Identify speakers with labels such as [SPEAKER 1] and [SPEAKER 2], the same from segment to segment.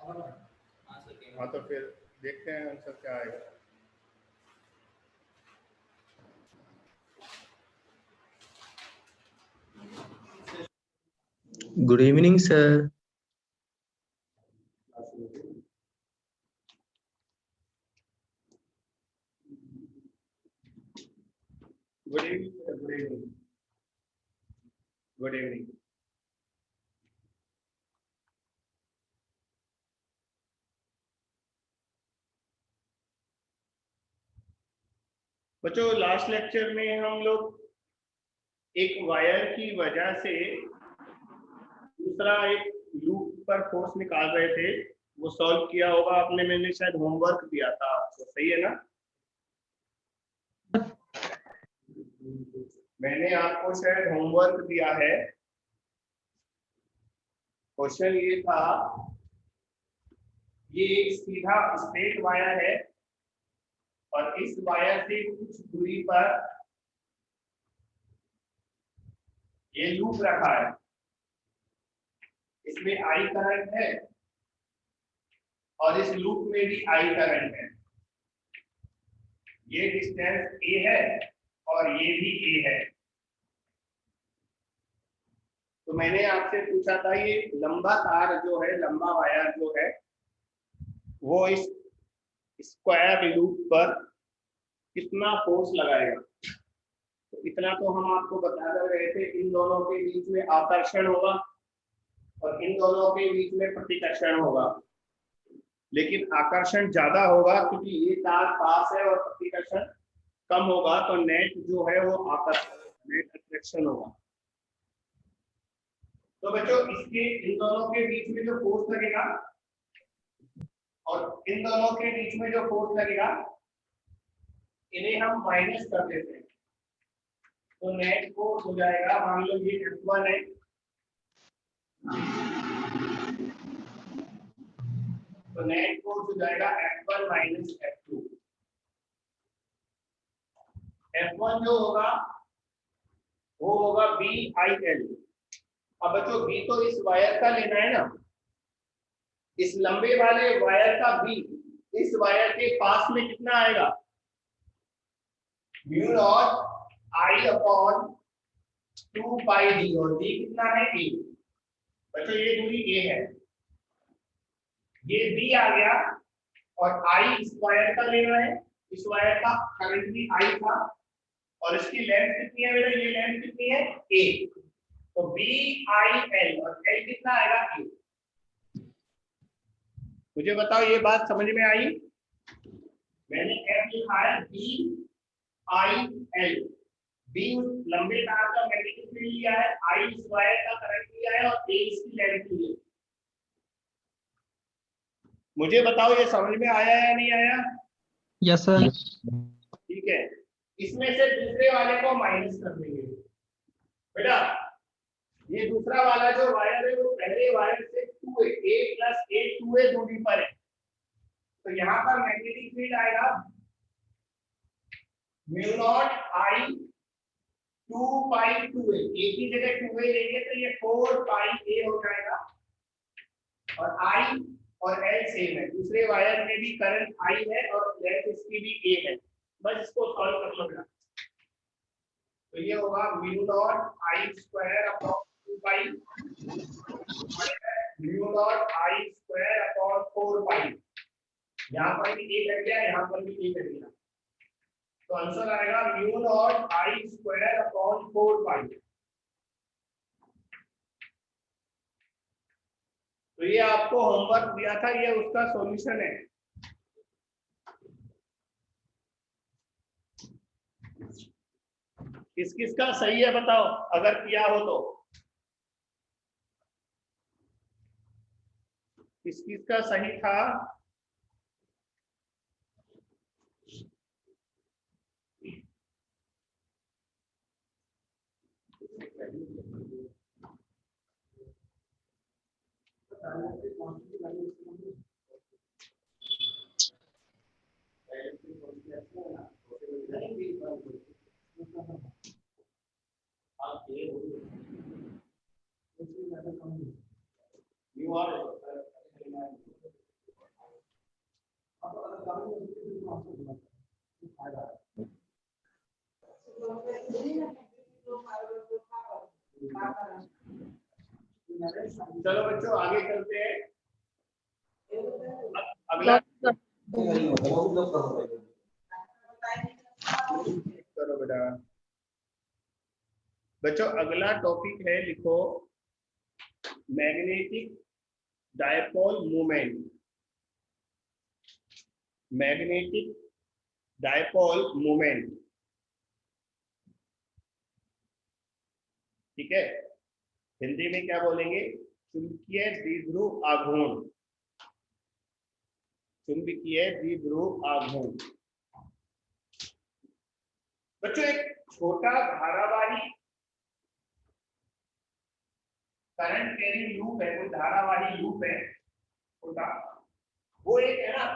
[SPEAKER 1] हाँ तो फिर देखते हैं आंसर क्या आएगा।
[SPEAKER 2] Good evening sir.
[SPEAKER 1] Good evening sir, good evening. Good evening. बच्चों लास्ट लेक्चर में हम लोग एक वायर की वजह से दूसरा एक लूप पर फोर्स निकाल रहे थे, वो सॉल्व किया होगा आपने, मैंने शायद होमवर्क दिया था आपको, सही है ना? मैंने आपको शायद होमवर्क दिया है। क्वेश्चन ये था, ये एक सीधा स्ट्रेट वायर है और इस वायर से कुछ दूरी पर ये लूप रखा है, इसमें आई करंट है और इस लूप में भी आई करंट है। ये डिस्टेंस ए है और ये भी ए है। तो मैंने आपसे पूछा था ये लंबा तार जो है, लंबा वायर जो है, वो इस स्क्वायर लूप पर कितना फोर्स लगाएगा। तो इतना तो हम आपको बता रहे थे, इन दोनों के बीच में आकर्षण होगा और इन दोनों के बीच में प्रतिकर्षण होगा, लेकिन आकर्षण ज्यादा होगा क्योंकि ये तार पास है और प्रतिकर्षण कम होगा, तो नेट जो है वो आकर्षण, नेट अट्रैक्शन होगा। तो बच्चों इसके इन दोनों के बीच में जो फोर्स लगेगा और इन दोनों के बीच में जो फोर्स लगेगा, इन्हें हम माइनस कर देते हैं, तो नेट फोर्स हो जाएगा, मान लो ये F1 है, तो नेट फोर्स हो जाएगा F1 माइनस F2। F1 जो होगा वो होगा BIL। अब बच्चों बी तो इस वायर का लेना है ना, इस लंबे वाले वायर का बी इस वायर के पास में कितना आएगा, mu not I upon 2 pi D, और डी कितना है ए। बच्चों ये दूरी ए है, ये बी आ गया और आई इस वायर का लेना है, इस वायर का करंट भी आई था और इसकी लेंथ कितनी है बेटा, ये लेंथ कितनी है ए, तो बी आई एल और एल कितना आएगा ए। मुझे बताओ ये बात समझ में आई? मैंने एफ लिखा है बी आई एल, बी लंबे तार का मैग्नेटिक फील्ड लिया है, आई इस वायर का करंट लिया है और ए इसकी लेंथ ली है। मुझे बताओ ये समझ में आया या नहीं आया?
[SPEAKER 2] Yes sir.
[SPEAKER 1] ठीक है, इसमें से दूसरे वाले को माइनस कर देंगे बेटा। ये दूसरा वाला जो वायर है वो पहले वायर से 2a प्लस a 2a दूरी पर है, तो यहाँ पर मैग्नेटिक फील्ड आएगा mu not I 2 pi 2a, a की जगह 2a लेंगे तो ये 4 पाई a हो जाएगा, और I और L सेम है, दूसरे वायर में भी करंट I है और लेंथ इसकी भी a है, बस इसको सॉल्व कर लो बेटा। तो ये होगा mu naught I square upon 2 pi, mu naught I square upon 4 पाई, यहाँ पर भी a कट गया, यहाँ पर भी a कट गया, तो आंसर आएगा mu naught I square upon 4 पाई। तो ये आपको होमवर्क दिया था, ये उसका सॉल्यूशन है। किस किस का सही है बताओ, अगर किया हो तो। किस किस का सही था? You are चलो बच्चों आगे चलते हैं। अगला करो बेटा। बच्चों अगला टॉपिक है, लिखो magnetic dipole moment. Magnetic dipole moment, ठीक है। हिंदी में क्या बोलेंगे? चुंबकीय द्विध्रुव आघूर्ण। चुंबकीय द्विध्रुव आघूर्ण। बच्चों एक छोटा धारावाही करंट कैरिंग लूप है, कोई धारावाही लूप है छोटा, वो एक है ना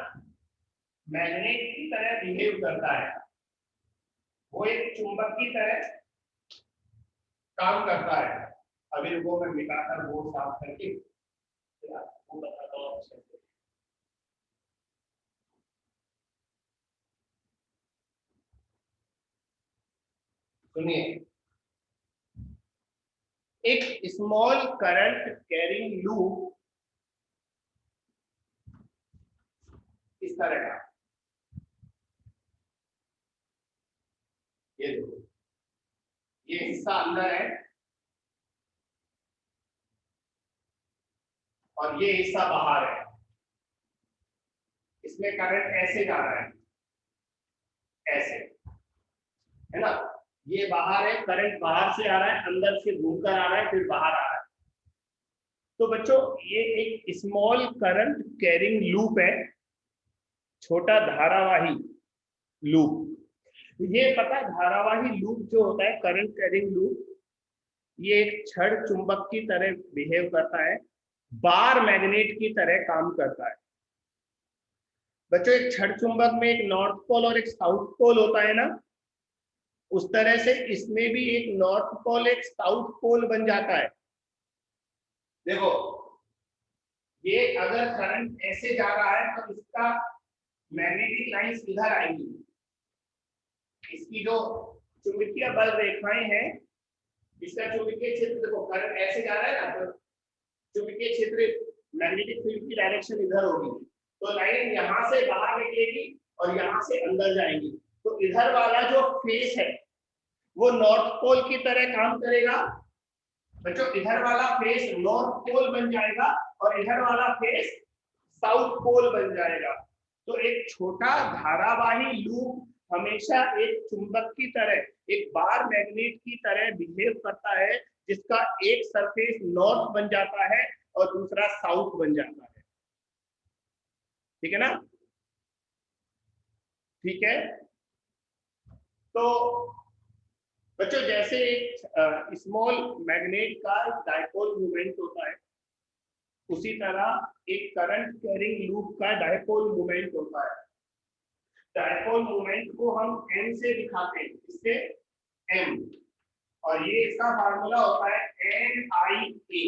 [SPEAKER 1] मैग्नेट की तरह बिहेव करता है, वो एक चुंबक की तरह काम करता है। अभी रुको मैं मिटाकर बोर्ड साफ करके आपको बताता हूँ। सुनिए, एक स्मॉल करंट कैरिंग लूप इस तरह का, ये देखो, ये हिस्सा अंदर है और ये हिस्सा बाहर है। इसमें करंट ऐसे जा रहा है, ऐसे, है ना। ये बाहर है, करंट बाहर से आ रहा है, अंदर से घूमकर आ रहा है, फिर बाहर आ रहा है। तो बच्चों ये एक स्मॉल करंट कैरिंग लूप है, छोटा धारावाही लूप। ये पता है धारावाही लूप जो होता है, करंट कैरिंग लूप, ये एक छड़ चुंबक की तरह बिहेव करता है, बार मैग्नेट की तरह काम करता है। बच्चों एक छड़ चुंबक में एक नॉर्थ पोल और एक साउथ पोल होता है ना, उस तरह से इसमें भी एक नॉर्थ पोल एक साउथ पोल बन जाता है। देखो ये अगर करंट ऐसे जा रहा है तो इसका मैग्नेटिक लाइंस इधर आएंगी, इसकी जो चुंबकीय बल रेखाएं हैं, इसका चुंबकीय क्षेत्र, देखो करंट ऐसे जा रहा है ना, तो चुंबकीय क्षेत्र मैग्नेटिक फील्ड की डायरेक्शन इधर होगी, तो लाइन यहां से बाहर निकलेगी और यहां से अंदर जाएंगी। तो इधर वाला जो फेस है वो नॉर्थ पोल की तरह काम करेगा। बच्चों इधर वाला फेस नॉर्थ पोल बन जाएगा और इधर वाला फेस साउथ पोल बन जाएगा। तो एक छोटा धारावाही लूप हमेशा एक चुंबक की तरह, एक बार मैग्नेट की तरह बिहेव करता है, जिसका एक सरफेस नॉर्थ बन जाता है और दूसरा साउथ बन जाता है। ठीक है ना? ठीक है। तो बच्चों जैसे एक स्मॉल मैग्नेट का डायपोल मोमेंट होता है, उसी तरह एक करंट कैरिंग लूप का डायपोल मोमेंट होता है। डायपोल मोमेंट को हम m से दिखाते हैं, इससे m, और ये इसका फार्मूला होता है NIA।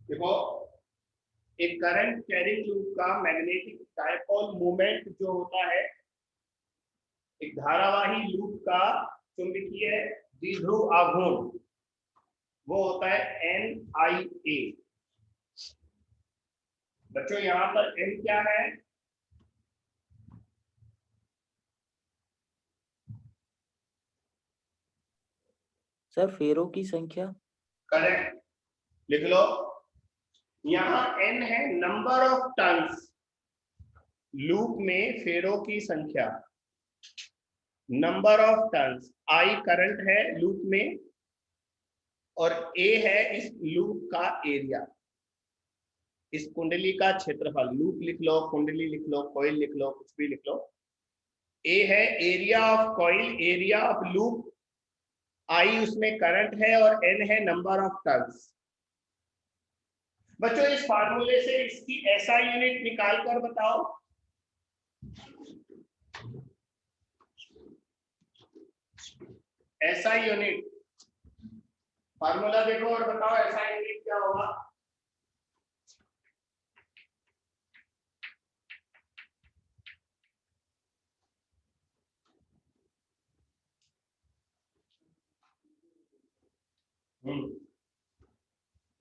[SPEAKER 1] देखो एक करंट कैरिंग लूप का मैग्नेटिक डायपोल मोमेंट जो होता है, एक धारावाही लूप का चुंबकीय द्विध्रुव आघूर्ण, वो होता है NIA। बच्चों यहाँ पर n क्या है?
[SPEAKER 3] सर फेरों की संख्या।
[SPEAKER 1] करेक्ट, लिख लो। यहाँ n है नंबर ऑफ टर्न्स, लूप में फेरों की संख्या, number of turns, I current है लूप में, और A है इस लूप का एरिया, इस कुंडली का क्षेत्रफल। लूप लिख लो, कुंडली लिख लो, कॉइल लिख लो, कुछ भी लिख लो। A है area of coil, area of loop, I उसमें करंट है और N है नंबर ऑफ टर्न्स। बच्चों इस फार्मूले से इसकी SI यूनिट निकाल कर बताओ। SI यूनिट फार्मूला देखो और बताओ SI यूनिट क्या होगा।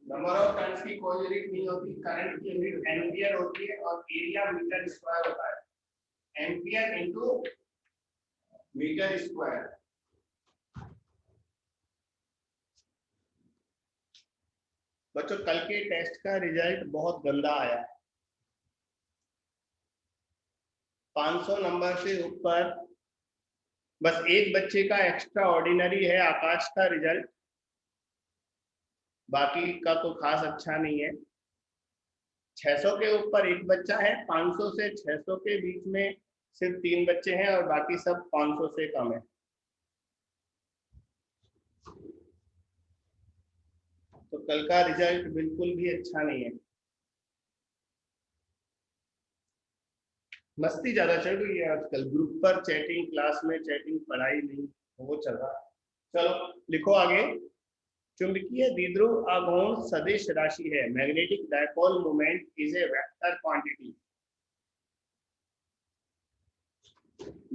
[SPEAKER 1] नंबर ऑफ टर्न्स की कोई यूनिट नहीं होती, करंट की यूनिट एम्पियर होती है और एरिया मीटर स्क्वायर होता है, एम्पियर इनटू मीटर स्क्वायर। बच्चों कल के टेस्ट का रिजल्ट बहुत गंदा आया, 500 नंबर से ऊपर। बस एक बच्चे का एक्स्ट्रा ऑर्डिनरी है, आकाश का रिजल्ट, बाकी का तो खास अच्छा नहीं है। 600 के ऊपर एक बच्चा है, 500 से 600 के बीच में सिर्फ 3 बच्चे हैं और बाकी सब 500 से कम है। तो कल का रिजल्ट बिल्कुल भी अच्छा नहीं है। मस्ती ज्यादा चल रही है आजकल, ग्रुप पर चैटिंग, क्लास में चैटिंग, पढ़ाई नहीं, वो चल रहा है। चलो लिखो आगे। चुंबकीय द्विध्रुव आघूर्ण सदिश राशि है, magnetic dipole moment is a vector quantity.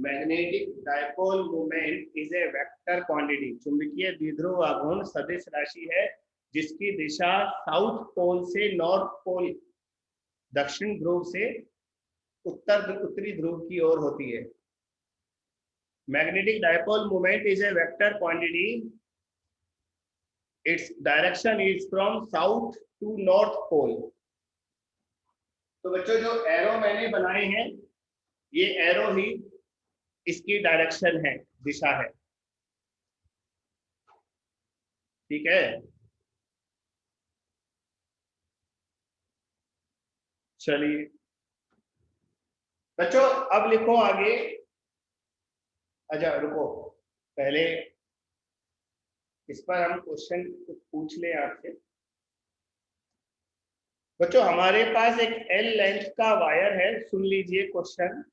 [SPEAKER 1] Magnetic dipole moment is a vector quantity. चुंबकीय द्विध्रुव आघूर्ण सदिश राशि है जिसकी दिशा साउथ पोल से नॉर्थ पोल, दक्षिण ध्रुव से उत्तरी ध्रुव की ओर होती है। Magnetic dipole moment is a vector quantity, its direction is from south to north pole. तो बच्चों जो एरो मैंने बनाए हैं, ये एरो ही इसकी डायरेक्शन है, दिशा है, ठीक है। चलिए बच्चों अब लिखो आगे। अच्छा रुको, पहले इस पर हम क्वेश्चन पूछ ले आपसे। बच्चों हमारे पास एक एल लेंथ का वायर है, सुन लीजिए क्वेश्चन।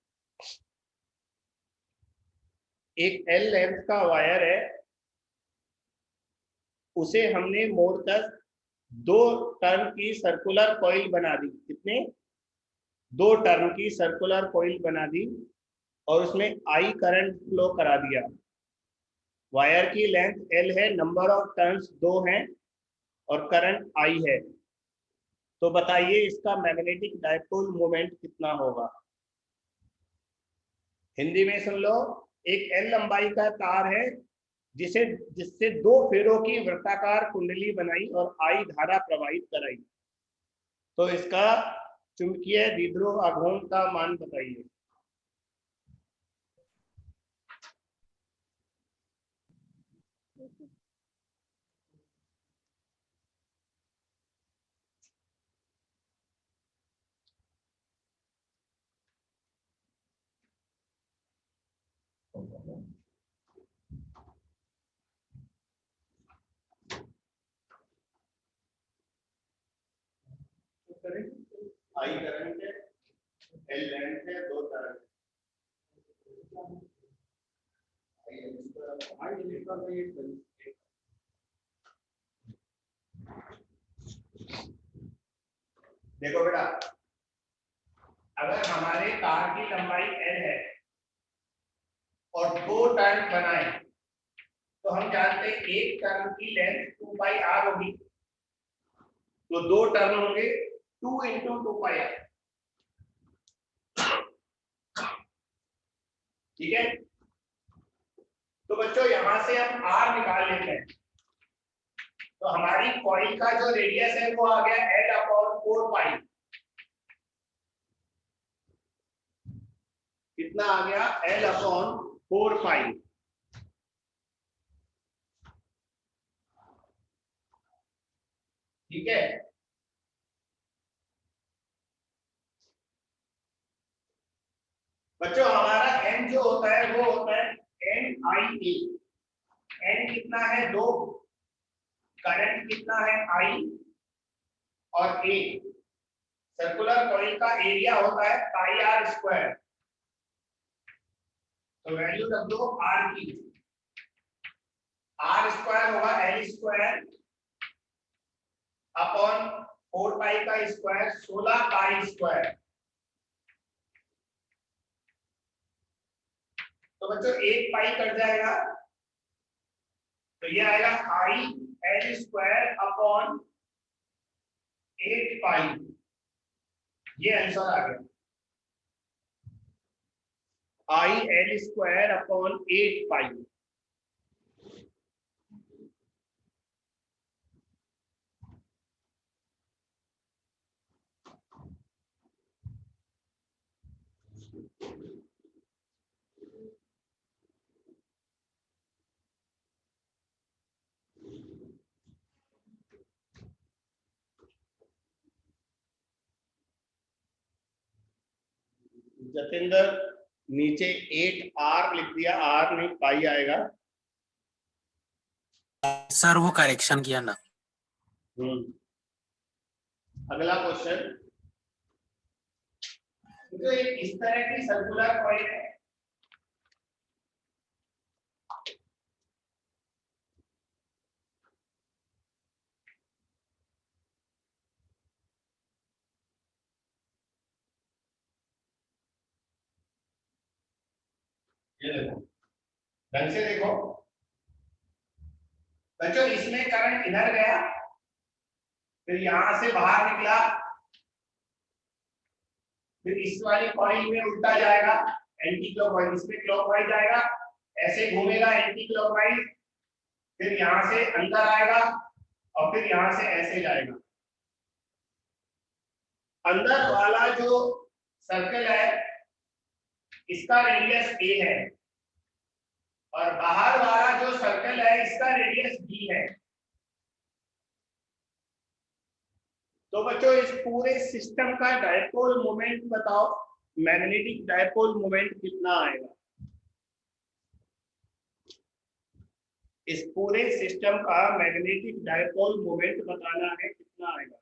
[SPEAKER 1] एक एल लेंथ का वायर है, उसे हमने मोड़कर 2 टर्न की सर्कुलर कॉइल बना दी। कितने? 2 टर्न की सर्कुलर कॉइल बना दी और उसमें आई करंट फ्लो करा दिया। वायर की लेंथ एल है, नंबर ऑफ टर्न्स 2 हैं और करंट आई है। तो बताइए इसका मैग्नेटिक डायपोल मोमेंट कितना होगा। हिंदी में सुन लो, एक एल लंबाई का तार है जिससे 2 फेरों की वृत्ताकार कुंडली बनाई और आई धारा प्रवाहित कराई। तो इसका चुंबकीय द्विध्रुव आघूर्ण का मान बताइए। आई करंट है, एल लेंथ है, 2 टर्न। देखो बेटा, अगर हमारे तार की लंबाई एल है और 2 टर्न बनाए तो हम जानते हैं एक टर्न की लेंथ 2 पाई आर होगी, तो 2 टर्न होंगे 2 × 2 पाई आर, ठीक है। तो बच्चों यहां से हम आर निकाल लेते हैं, तो हमारी कॉइल का जो रेडियस है वो आ गया L/4 पाई। कितना आ गया? L/4 पाई। ठीक है, बच्चों हमारा n जो होता है वो होता है NIA। n कितना है? 2, करंट कितना है? I, और A सर्कुलर कॉइल का एरिया होता है पाई आर स्क्वायर। तो वैल्यू रख दो आर की, आर स्क्वायर होगा एल स्क्वायर अपॉन 4 पाई का स्क्वायर, 16 पाई स्क्वायर। तो बच्चों 1 पाई कट जाएगा, तो ये आएगा आई एल स्क्वायर अपॉन 8 पाई, ये आंसर आ गया। आई एल स्क्वायर अपॉन 8 पाई। जतेंद्र नीचे 8 r लिख दिया, r नहीं पाई आएगा।
[SPEAKER 4] सर वो करेक्शन किया ना।
[SPEAKER 1] अगला क्वेश्चन, तो इस तरह की सर्कुलर कॉइल है, ये देखो ढंग से देखो बच्चों, इसमें करंट इधर गया, फिर यहां से बाहर निकला, फिर इस वाली कॉइल में उल्टा जाएगा एंटी क्लॉकवाइज, इसमें क्लॉकवाइज जाएगा, ऐसे घूमेगा एंटी क्लॉकवाइज, फिर यहां से अंदर आएगा और फिर यहां से ऐसे जाएगा। अंदर वाला जो सर्कल है इसका रेडियस a है और बाहर वाला जो सर्कल है इसका रेडियस b है। तो बच्चों इस पूरे सिस्टम का डायपोल मोमेंट बताओ, मैग्नेटिक डायपोल मोमेंट कितना आएगा? इस पूरे सिस्टम का मैग्नेटिक डायपोल मोमेंट बताना है, कितना आएगा?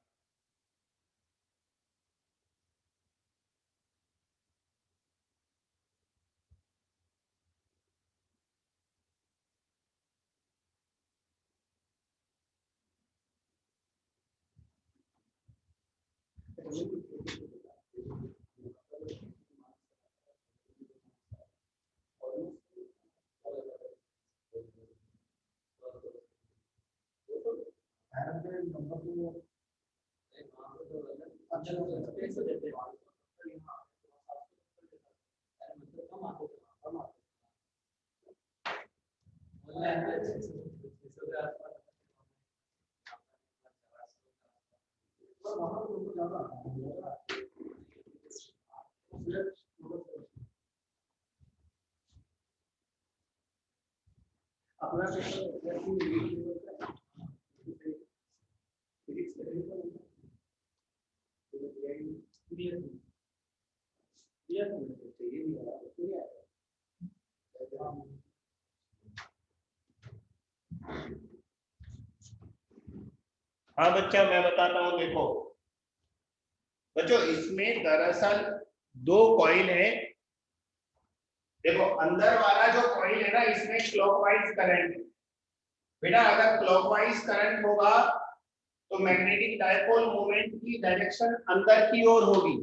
[SPEAKER 1] हाँ बच्चा मैं बताता हूँ, देखो बच्चों इसमें दरअसल दो कॉइल है। देखो अंदर वाला जो कॉइल है ना, इसमें क्लॉकवाइज करंट है। बेटा अगर क्लॉकवाइज करंट होगा तो मैग्नेटिक डायपोल मोमेंट की डायरेक्शन अंदर की ओर होगी,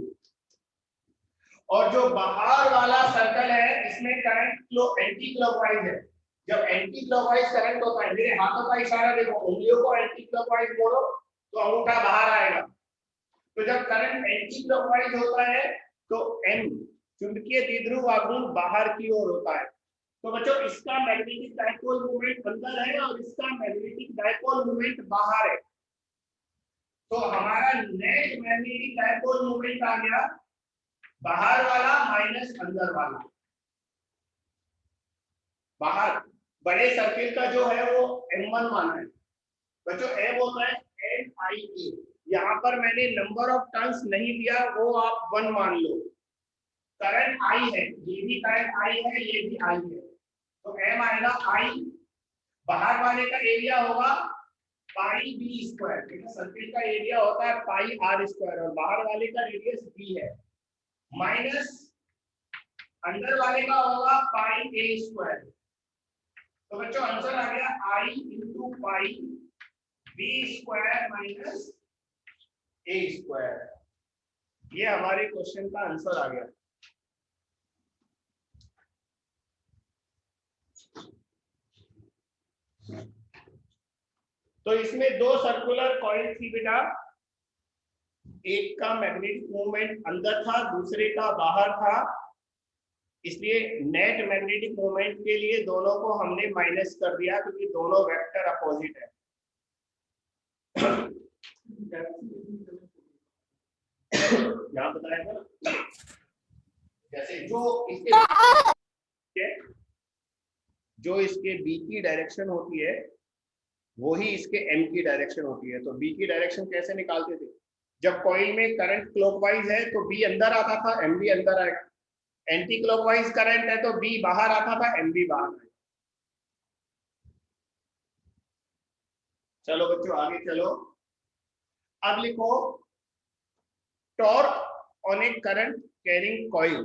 [SPEAKER 1] और जो बाहर वाला सर्कल है इसमें करंट एंटी क्लॉकवाइज है। जब एंटी क्लॉकवाइज करंट होता है, मेरे हाथों का इशारा देखो, उंगलियों को एंटी क्लॉकवाइज मोड़ो तो अंगूठा बाहर आएगा। तो जब करंट एंटी क्लॉकवाइज होता है तो एम चुंबकीय द्विध्रुव आघूर्ण बाहर की ओर होता है। तो बच्चों इसका मैग्नेटिक डायपोल मोमेंट अंदर है और इसका मैग्नेटिक डायपोल मोमेंट बाहर है। तो हमारा नेट मैग्नेटिक डायपोल मोमेंट आ गया बाहर वाला माइनस अंदर वाला। बाहर बड़े सर्किल का जो है वो M1 माना है बच्चों, M होता है NIA। यहाँ पर मैंने नंबर ऑफ टर्न्स नहीं दिया, वो आप 1 मान लो। करंट I है, ये भी करंट I है, ये भी I है, तो M आएगा I। बाहर वाले का एरिया होगा पाई बी स्क्वायर, देखो सर्किल का एरिया होता है पाई आर स्क्वायर और बाहर वाले का रेडियस b है, माइनस अंदर वाले का होगा पाई ए स्क्वायर। तो बच्चों आंसर आ गया I into pi B square minus A square. ये हमारे क्वेश्चन का आंसर आ गया। तो इसमें दो सर्कुलर कॉइल थी बेटा, एक का मैग्नेटिक मूवमेंट अंदर था, दूसरे का बाहर था, इसलिए नेट मैग्नेटिक मोमेंट के लिए दोनों को हमने माइनस कर दिया क्योंकि दोनों वेक्टर अपोजिट है। यहाँ बताया था ना, जैसे जो इसके बी की डायरेक्शन होती है वही इसके एम की डायरेक्शन होती है। तो बी की डायरेक्शन कैसे निकालते थे, जब कॉइल में करंट क्लॉकवाइज है तो बी अंदर आता था, एम भी अंदर आएगा, एंटी क्लॉकवाइज करंट है तो बी बाहर आता था, एम भी बाहर आएगा। चलो बच्चों आगे चलो, अब लिखो torque on a current carrying coil,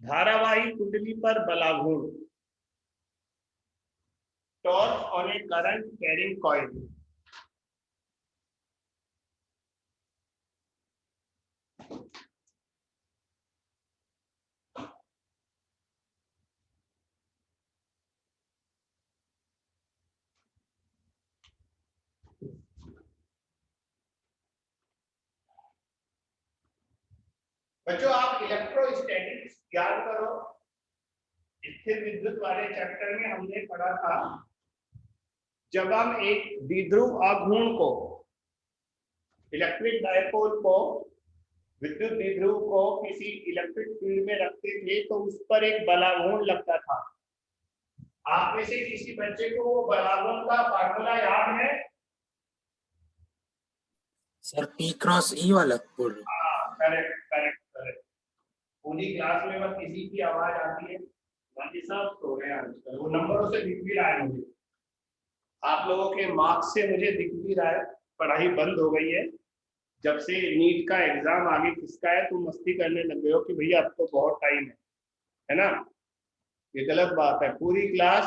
[SPEAKER 1] धारावाही कुंडली पर बलाघूर्ण। Torque on a current carrying coil, बच्चों आप इलेक्ट्रोस्टैटिक्स याद करो, स्थिर विद्युत वाले चैप्टर में हमने पढ़ा था, जब हम एक द्विध्रुव आघूर्ण को, इलेक्ट्रिक डायपोल को, विद्युत द्विध्रुव को किसी इलेक्ट्रिक फील्ड में रखते थे तो उस पर एक बलाघूर्ण लगता था। आप में से किसी बच्चे को वो बलाघूर्ण का फार्मूला याद है?
[SPEAKER 4] सर पी क्रॉस ई वाला बोल रहे हो?
[SPEAKER 1] हाँ करेक्ट करेक्ट करेक्ट। पूरी क्लास में बस किसी की आवाज आती है, बाकी सब सो गए आजकल, वो नंबरों से दिख भी रहा है मुझे, आप लोगों के मार्क्स से मुझे दिख भी रहा है। पढ़ाई बंद हो गई है जब से नीट का एग्जाम आगे किसका है, तुम मस्ती करने लग गए हो कि भैया अब तो बहुत टाइम है ना? ये गलत बात है, पूरी क्लास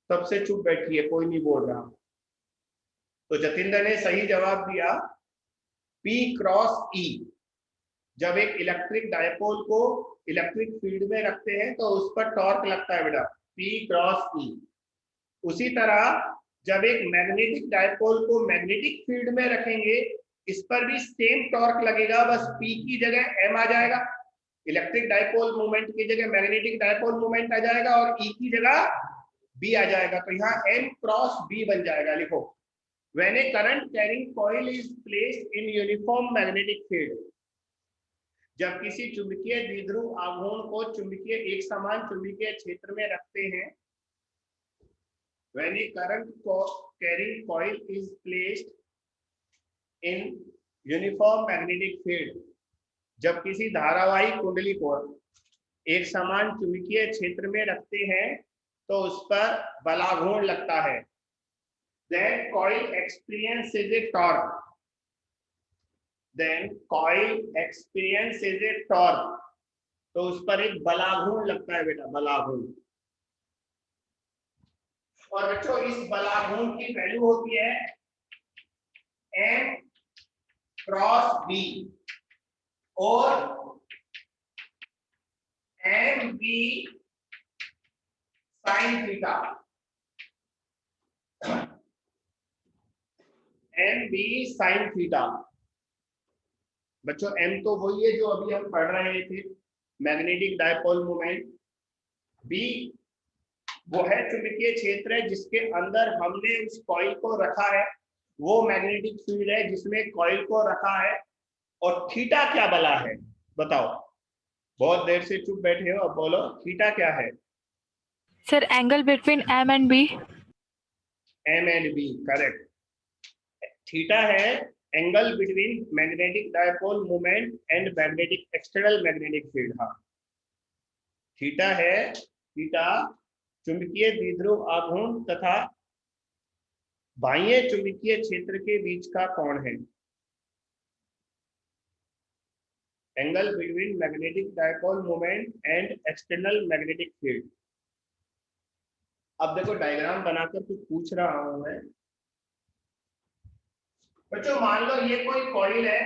[SPEAKER 1] सबसे चुप बैठी है, कोई नहीं बोल रहा। तो जतिंदर ने सही जवाब दिया, P क्रॉस E। जब एक इलेक्ट्रिक डायपोल को इलेक्ट्रिक फील्ड में रखते हैं तो उस पर टॉर्क लगता है बेटा, P क्रॉस E। उसी तरह जब एक मैग्नेटिक डायपोल को मैग्नेटिक फील्ड में रखेंगे, इस पर भी सेम टॉर्क लगेगा, बस P की जगह M आ जाएगा, इलेक्ट्रिक डायपोल मूवमेंट की जगह मैग्नेटिक डायपोल मूवमेंट आ जाएगा और E की जगह B आ जाएगा, तो यहाँ M क्रॉस B बन जाएगा। लिखो, when a current carrying coil is placed in uniform magnetic field, जब किसी चुंबकीय द्विध्रुव आघूर्ण को चुंबकीय एक समान चुंबकीय क्षेत्र में रखते हैं, when a current carrying coil is placed in uniform magnetic field, जब किसी धारावाही कुंडली को एक समान चुंबकीय क्षेत्र में रखते हैं तो उस पर बलाघूर्ण लगता है, then coil experiences a torque, then coil experiences a torque, तो उस पर एक बलाघूर्ण लगता है बेटा, बलाघूर्ण। और बच्चों इस बलाघूर्ण की वैल्यू होती है M क्रॉस B और MB sine theta, MB sine theta. बच्चों M तो वही है जो अभी हम पढ़ रहे थे, मैग्नेटिक डायपोल मोमेंट। B वो है चुंबकीय क्षेत्र है जिसके अंदर हमने उस कॉइल को रखा है, वो मैग्नेटिक फील्ड है जिसमें कॉइल को रखा है। और थीटा क्या बला है बताओ, बहुत देर से चुप बैठे हो, अब बोलो थीटा क्या है?
[SPEAKER 5] Sir, angle between M and B.
[SPEAKER 1] M and B, correct. Theta है angle between magnetic dipole moment and magnetic external magnetic field. हाँ, थीटा है, थीटा चुंबकीय द्विध्रुव आघूर्ण तथा बाह्य चुंबकीय क्षेत्र के बीच का कोण है, angle between magnetic dipole moment and external magnetic field. अब देखो डायग्राम बनाकर कुछ पूछ रहा हूं मैं बच्चों, मान लो ये कोई कॉइल है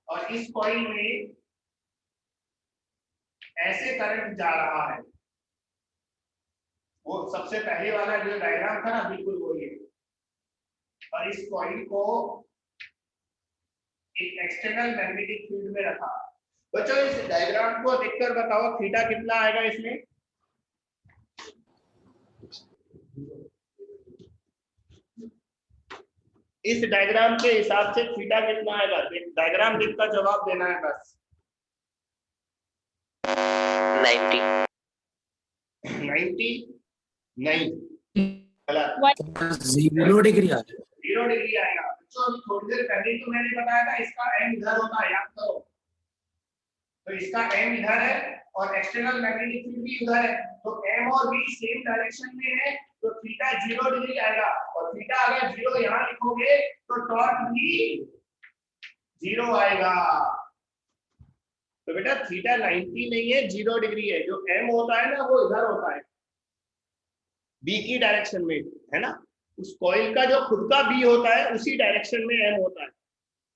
[SPEAKER 1] और इस कॉइल में ऐसे करंट जा रहा है, वो सबसे पहले वाला जो डायग्राम था ना, बिल्कुल वही है। और इस कॉइल को एक एक्सटर्नल मैग्नेटिक फील्ड में रखा। बच्चों इस डायग्राम को देखकर बताओ थीटा कितना आएगा इसमें। इस डायग्राम के हिसाब से थीटा कितना आएगा, डायग्राम देखकर जवाब देना है बस।
[SPEAKER 3] 90
[SPEAKER 1] 90 नहीं, गलत।
[SPEAKER 4] 0 डिग्री आ गया।
[SPEAKER 1] 0 डिग्री आएगा। बच्चों अभी थोड़ी देर पहले तो मैंने बताया था इसका m इधर होता है, याद करो। तो इसका m इधर है और एक्सटर्नल मैग्नेटिक फील्ड भी उधर है, तो m और v सेम डायरेक्शन में है, तो थीटा 0 डिग्री आएगा। और थीटा अगर 0 यहाँ लिखोगे तो टॉर्क भी 0 आएगा। तो बेटा थीटा 90 नहीं है, 0 डिग्री है। जो m होता है ना वो इधर होता है, b की डायरेक्शन में, है ना। उस कॉइल का जो खुद का b होता है उसी डायरेक्शन में m होता है।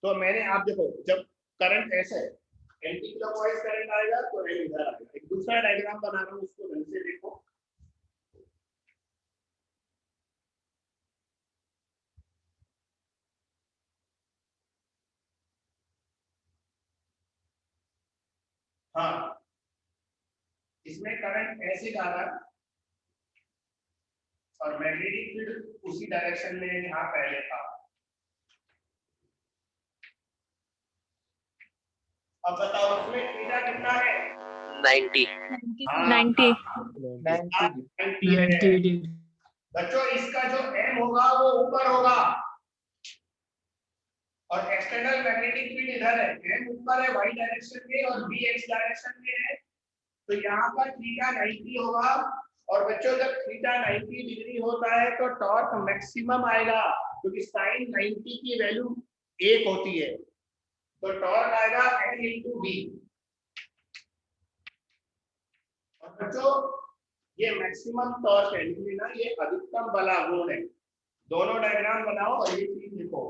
[SPEAKER 1] तो मैंने, आप देखो, जब करंट ऐसा है, एंटी क्लॉकवाइज करंट आएगा तो m इधर आएगा। एक दूसरा डायग्राम बना रहा हूँ, उसको ढंग से देखो। हाँ, इसमें करंट ऐसे जा रहा है और मैग्नेटिक फील्ड उसी डायरेक्शन में यहाँ पहले था। अब बताओ उसमें थीटा कितना है?
[SPEAKER 3] 90
[SPEAKER 1] हाँ,
[SPEAKER 5] 90
[SPEAKER 1] 90 है।
[SPEAKER 2] 90 डिग्री।
[SPEAKER 1] बच्चों इसका जो m होगा वो ऊपर होगा और एक्सटर्नल मैग्नेटिक फील्ड इधर है। m ऊपर है y डायरेक्शन में और v x डायरेक्शन में है, तो यहाँ पर थीटा 90 होगा। और बच्चों जब थीटा 90 डिग्री होता है तो टॉर्क मैक्सिमम आएगा, क्योंकि साइन 90 की वैल्यू 1 होती है, तो टॉर्क आएगा n × v। और बच्चों ये मैक्सिमम टॉर्क है, लिख लेना, ये अधिकतम बला गुण है। दोनों डायग्राम बनाओ और ये चीज लिखो।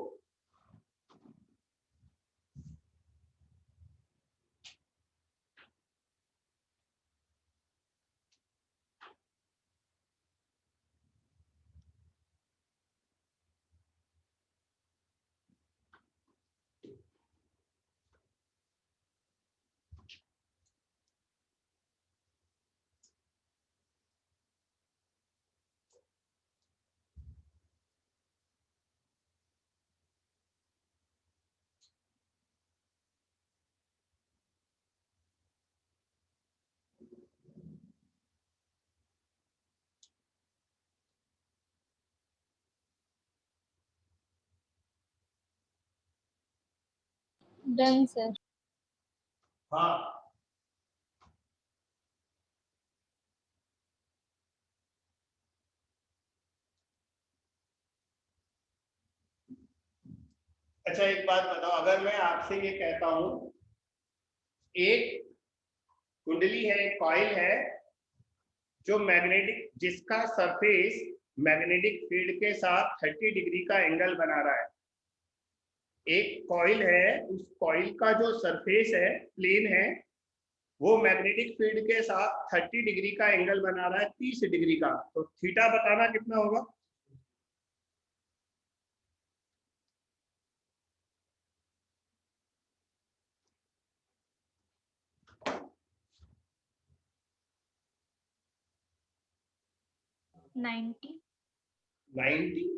[SPEAKER 6] Done sir.
[SPEAKER 1] हाँ, अच्छा एक बात बताओ, अगर मैं आपसे ये कहता हूं एक कुंडली है, एक कॉइल है जो मैग्नेटिक, जिसका सरफेस मैग्नेटिक फील्ड के साथ 30 डिग्री का एंगल बना रहा है। एक कॉइल है, उस कॉइल का जो सरफेस है, प्लेन है, वो मैग्नेटिक फील्ड के साथ 30 डिग्री का एंगल बना रहा है, 30 डिग्री का। तो थीटा बताना कितना होगा?
[SPEAKER 6] नाइन्टी।
[SPEAKER 1] 90।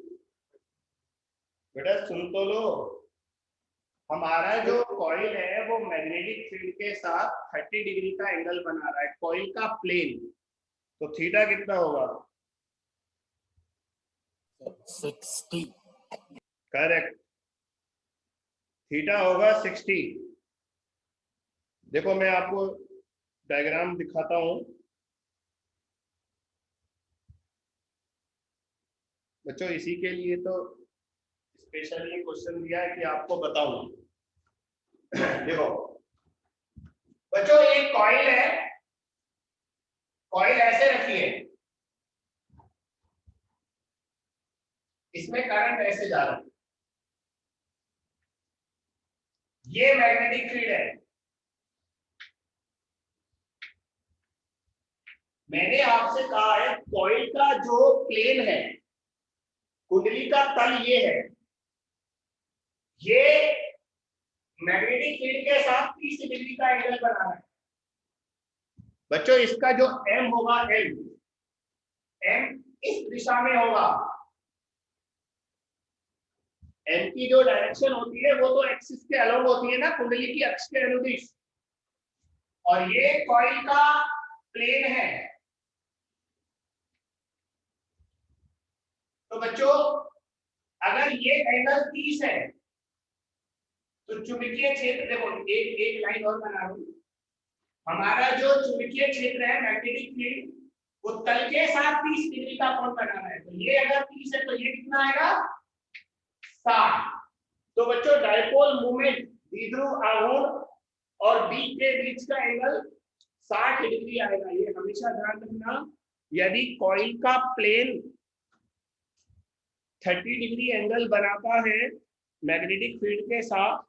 [SPEAKER 1] बेटा सुन तो लो, हमारा जो कॉइल है वो मैग्नेटिक फील्ड के साथ 30 डिग्री का एंगल बना रहा है, कॉइल का प्लेन। तो थीटा कितना होगा?
[SPEAKER 4] 60।
[SPEAKER 1] करेक्ट, थीटा होगा 60। देखो मैं आपको डायग्राम दिखाता हूं। बच्चों इसी के लिए तो स्पेशली क्वेश्चन दिया है कि आपको बताऊं। देखो बच्चों, एक कॉइल है, कॉइल ऐसे रखी है, इसमें करंट ऐसे जा रहा है, ये मैग्नेटिक फील्ड है, मैंने आपसे कहा है कॉइल का जो प्लेन है, कुंडली का तल ये है, ये मैग्नेटिक फील्ड के साथ 30 डिग्री का एंगल बनाना है। बच्चों इसका जो m होगा, m इस दिशा में होगा। m की जो डायरेक्शन होती है वो तो एक्सिस के अलोंग होती है ना, कुंडली की अक्ष के अनुदिश। और ये कॉइल का प्लेन है। तो बच्चों अगर ये एंगल 30 है तो चुंबकीय क्षेत्र, देखो एक लाइन और बना लूं, हमारा जो चुंबकीय क्षेत्र है मैग्नेटिक फील्ड, वो तल के साथ 30 डिग्री का कोण बनाना है। तो ये अगर 30 है तो ये कितना आएगा, 60। तो बच्चों डायपोल मोमेंट द्विध्रुव आघूर्ण और बी के बीच का एंगल 60 डिग्री आएगा। ये हमेशा ध्यान रखना, यदि कॉइल का प्लेन 30 डिग्री एंगल बनाता है मैग्नेटिक फील्ड के साथ,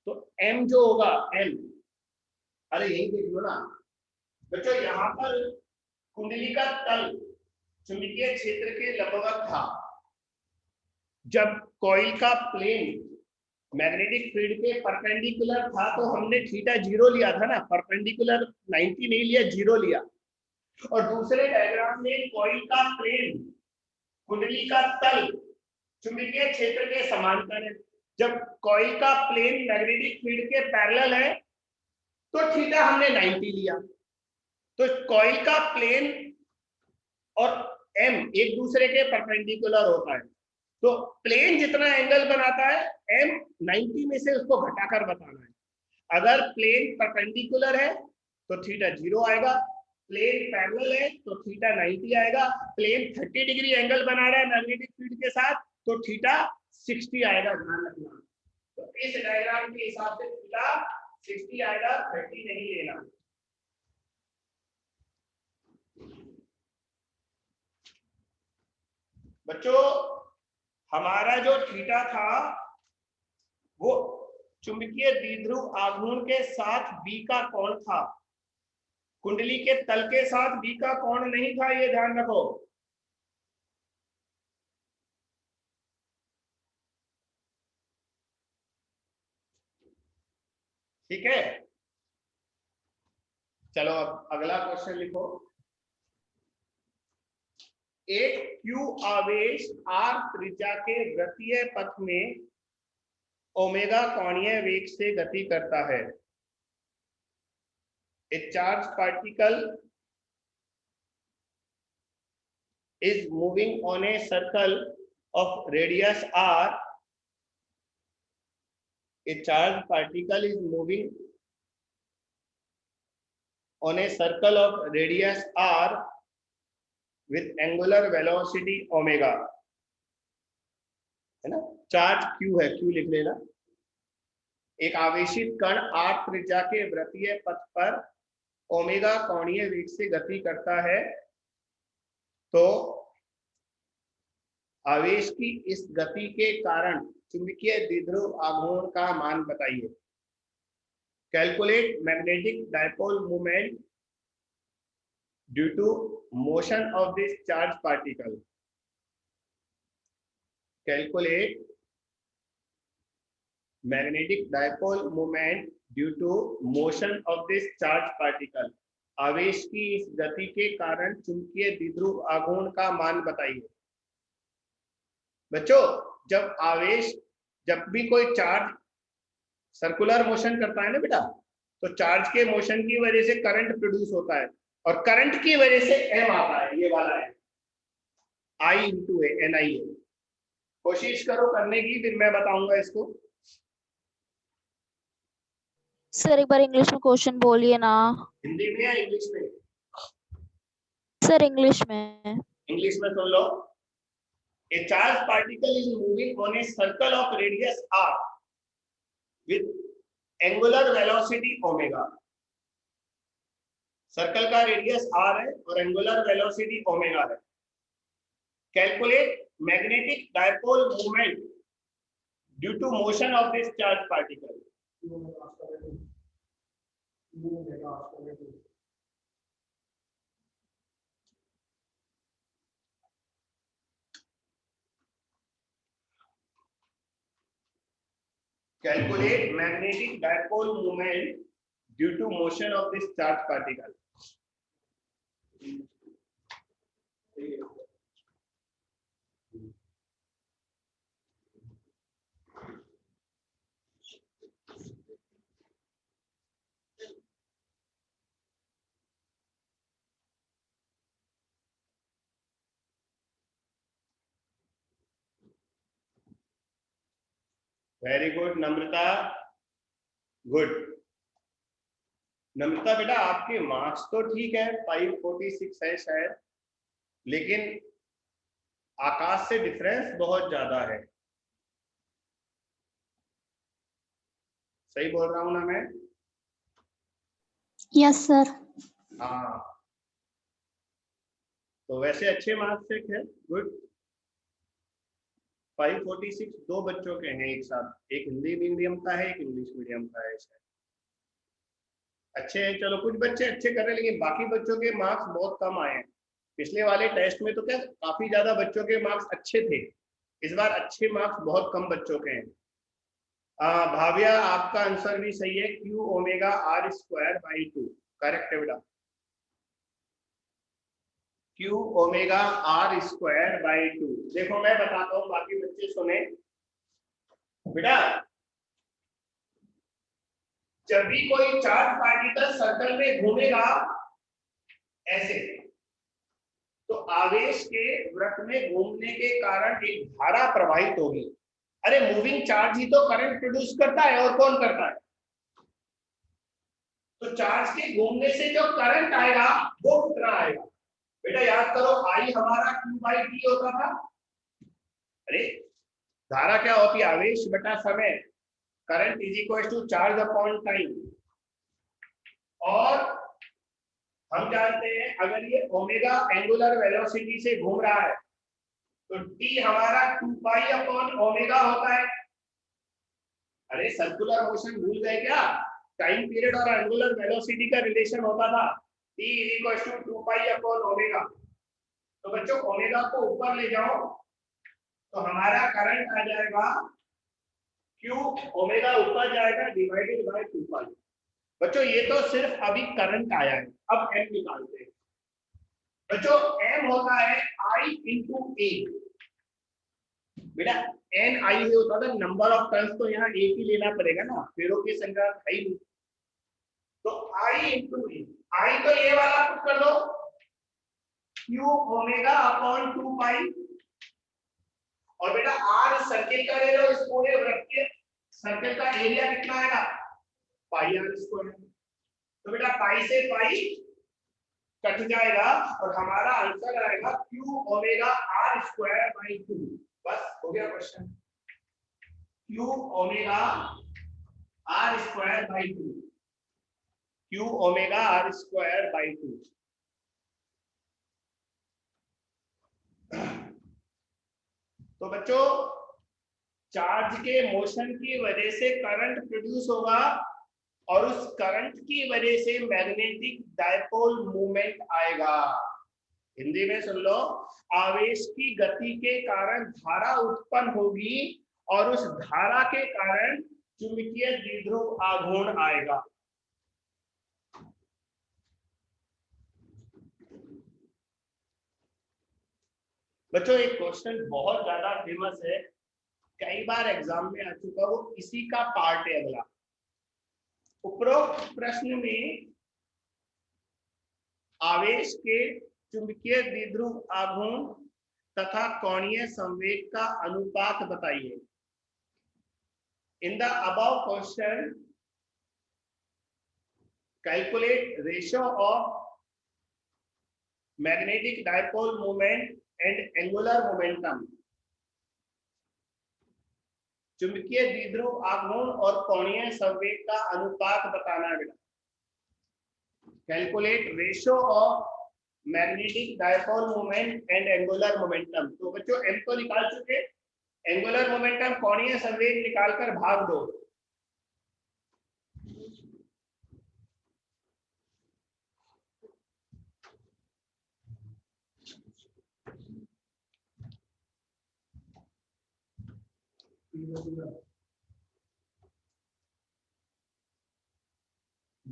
[SPEAKER 1] तो m जो होगा m, अरे यही देख लो ना बच्चों, यहाँ पर कुंडली का तल चुंबकीय क्षेत्र के लंबवत था। जब कॉइल का प्लेन मैग्नेटिक फील्ड के परपेंडिकुलर था तो हमने थीटा 0 लिया था ना, परपेंडिकुलर 90 नहीं लिया, 0 लिया। और दूसरे डायग्राम में कॉइल का प्लेन, कुंडली का तल चुंबकीय क्षेत्र के समांतर है। जब कॉइल का प्लेन मैग्नेटिक फील्ड के पैरेलल है तो थीटा हमने 90 लिया। तो कॉइल का प्लेन और m एक दूसरे के परपेंडिकुलर होता है, तो प्लेन जितना एंगल बनाता है m 90 में से उसको घटाकर बताना है। अगर प्लेन परपेंडिकुलर है तो थीटा 0 आएगा, प्लेन पैरेलल है तो थीटा 90 आएगा, प्लेन 30 डिग्री एंगल बना रहा है मैग्नेटिक फील्ड के साथ तो थीटा 60 आएगा। ध्यान रखना, तो इस डायग्राम के हिसाब से थीटा 60 आएगा, 30 नहीं लेना। बच्चों हमारा जो थीटा था वो चुंबकीय द्विध्रुव आघूर्ण के साथ बी का कोण था, कुंडली के तल के साथ बी का कोण नहीं था, ये ध्यान रखो। ठीक है, चलो अब अगला क्वेश्चन लिखो। एक क्यू आवेश r त्रिज्या के वृत्तीय पथ में ओमेगा कोणीय वेग से गति करता है। A charged particle is moving on a circle of radius r. A charged particle is moving on a circle of radius r with angular velocity omega, है ना। चार्ज q है, q लिख लेना। एक आवेशित कण r त्रिज्या के वृत्तीय पथ पर ओमेगा कोणीय वेग से गति करता है, तो आवेश की इस गति के कारण चुंबकीय द्विध्रुव आघूर्ण का मान बताइए। Calculate magnetic dipole moment due to motion of this charge particle. Calculate magnetic dipole moment due to motion of this charge particle. आवेश की इस गति के कारण चुंबकीय द्विध्रुव आघूर्ण का मान बताइए। बच्चों जब भी कोई चार्ज सर्कुलर मोशन करता है ना बेटा, तो चार्ज के मोशन की वजह से करंट प्रोड्यूस होता है और करंट की वजह से m आता है, ये वाला है I इंटू ए, NI। कोशिश करो करने की, फिर मैं बताऊंगा इसको।
[SPEAKER 6] सर एक बार इंग्लिश में क्वेश्चन बोलिए ना।
[SPEAKER 1] हिंदी में या इंग्लिश में?
[SPEAKER 6] सर इंग्लिश में।
[SPEAKER 1] इंग्लिश में सुन लो। A charged particle is moving on a circle of radius r with angular velocity omega। Circle का रेडियस r है और एंगुलर वेलोसिटी ओमेगा है। Calculate magnetic dipole moment due to motion of this charge particle. Calculate magnetic dipole moment due to motion of this charged particle. Very good Namrata, good. Namrata बेटा आपके marks तो ठीक है, 546 है शायद, लेकिन आकाश से डिफरेंस बहुत ज्यादा है। सही बोल रहा हूं ना मैं?
[SPEAKER 6] Yes sir.
[SPEAKER 1] हाँ, तो वैसे अच्छे मार्क्स है, गुड। 546 दो बच्चों के हैं एक साथ, एक हिंदी मीडियम का है, एक इंग्लिश मीडियम का है शायद। अच्छे हैं, चलो कुछ बच्चे अच्छे कर रहे हैं, लेकिन बाकी बच्चों के मार्क्स बहुत कम आए हैं। पिछले वाले टेस्ट में तो क्या काफी ज्यादा बच्चों के मार्क्स अच्छे थे, इस बार अच्छे मार्क्स बहुत कम बच्चों के हैं। भाविया आपका आंसर भी सही है, Q omega R square by 2 correct है बेटा। Q omega R square by 2। देखो मैं बताता हूँ, बाकी बच्चे सुने बेटा। जब भी कोई चार्ज पार्टिकल सर्कल में घूमेगा ऐसे, तो आवेश के वृत्त में घूमने के कारण एक धारा प्रवाहित होगी। अरे मूविंग चार्ज ही तो करंट प्रोड्यूस करता है, और कौन करता है? तो चार्ज के घूमने से जो करंट आएगा वो कितना आएगा बेटा? याद करो, आई हमारा Q बाई टी होता था। अरे धारा क्या होती है? आवेश बटा समय, current is equal to charge upon time. और हम जानते हैं अगर ये ओमेगा एंगुलर वेलोसिटी से घूम रहा है तो टी हमारा 2 पाई अपॉन ओमेगा होता है। अरे सर्कुलर मोशन भूल गए क्या? टाइम पीरियड और एंगुलर वेलोसिटी का रिलेशन होता था, T is equal to 2 pi upon omega. तो बच्चों ओमेगा को ऊपर ले जाओ तो हमारा करंट आ जाएगा क्यू ओमेगा ऊपर जाएगा डिवाइडेड बाय 2 पाई। बच्चों ये तो सिर्फ अभी करंट आया है, अब एम निकालते हैं। बच्चों एम होता है आई इंटू ए। बेटा एन आई से होता था, नंबर ऑफ टर्न्स तो यहाँ एक ही लेना पड़ेगा ना, फेरों की संख्या है ही नहीं। तो आई इंटू ए, आई तो ये वाला पुट कर दो, क्यू ओमेगा अपॉन 2 पाई। और बेटा आर सर्किल का ले लो, इस पूरे वृत्त के सर्किल का एरिया कितना आएगा? पाई आर स्क्वायर। तो बेटा पाई से पाई कट जाएगा और हमारा आंसर आएगा Q omega R square by 2। बस हो गया question. Q omega R square by 2, Q omega R square by 2। तो बच्चों चार्ज के मोशन की वजह से करंट प्रोड्यूस होगा और उस करंट की वजह से मैग्नेटिक डायपोल मूवमेंट आएगा। हिंदी में सुन लो, आवेश की गति के कारण धारा उत्पन्न होगी और उस धारा के कारण चुंबकीय द्विध्रुव आघूर्ण आएगा। बच्चों एक क्वेश्चन बहुत ज्यादा फेमस है, कई बार एग्जाम में आ चुका, वो इसी का पार्ट है अगला। उपरोक्त प्रश्न में आवेश के चुंबकीय द्विध्रुव आघूर्ण तथा कोणीय संवेग का अनुपात बताइए। In the above question calculate ratio of magnetic dipole moment and angular momentum. चुंबकीय द्विध्रुव आघूर्ण और कोणीय संवेग का अनुपात बताना है बेटा। Calculate ratio of magnetic dipole moment and angular momentum. तो बच्चों एम तो निकाल चुके, एंगुलर मोमेंटम कोणीय संवेग निकालकर भाग दो।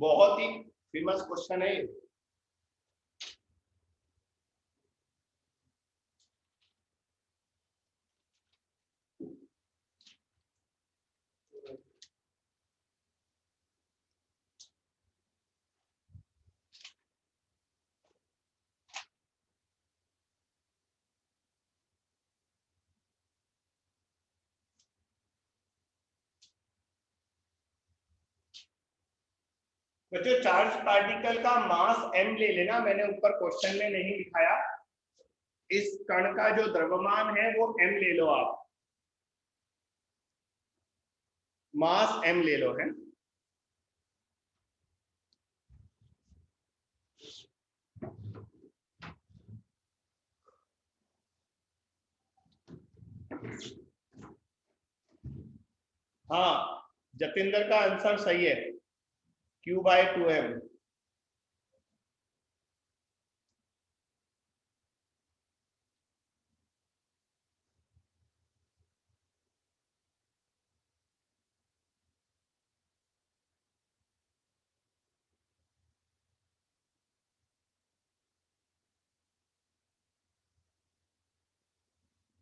[SPEAKER 1] बहुत ही फेमस क्वेश्चन है ये। बच्चों चार्ज पार्टिकल का मास m ले लेना, मैंने ऊपर क्वेश्चन में नहीं लिखाया। इस कण का जो द्रव्यमान है वो m ले लो, आप मास m ले लो, है। हाँ, जतिंदर का आंसर सही है, Q/2m।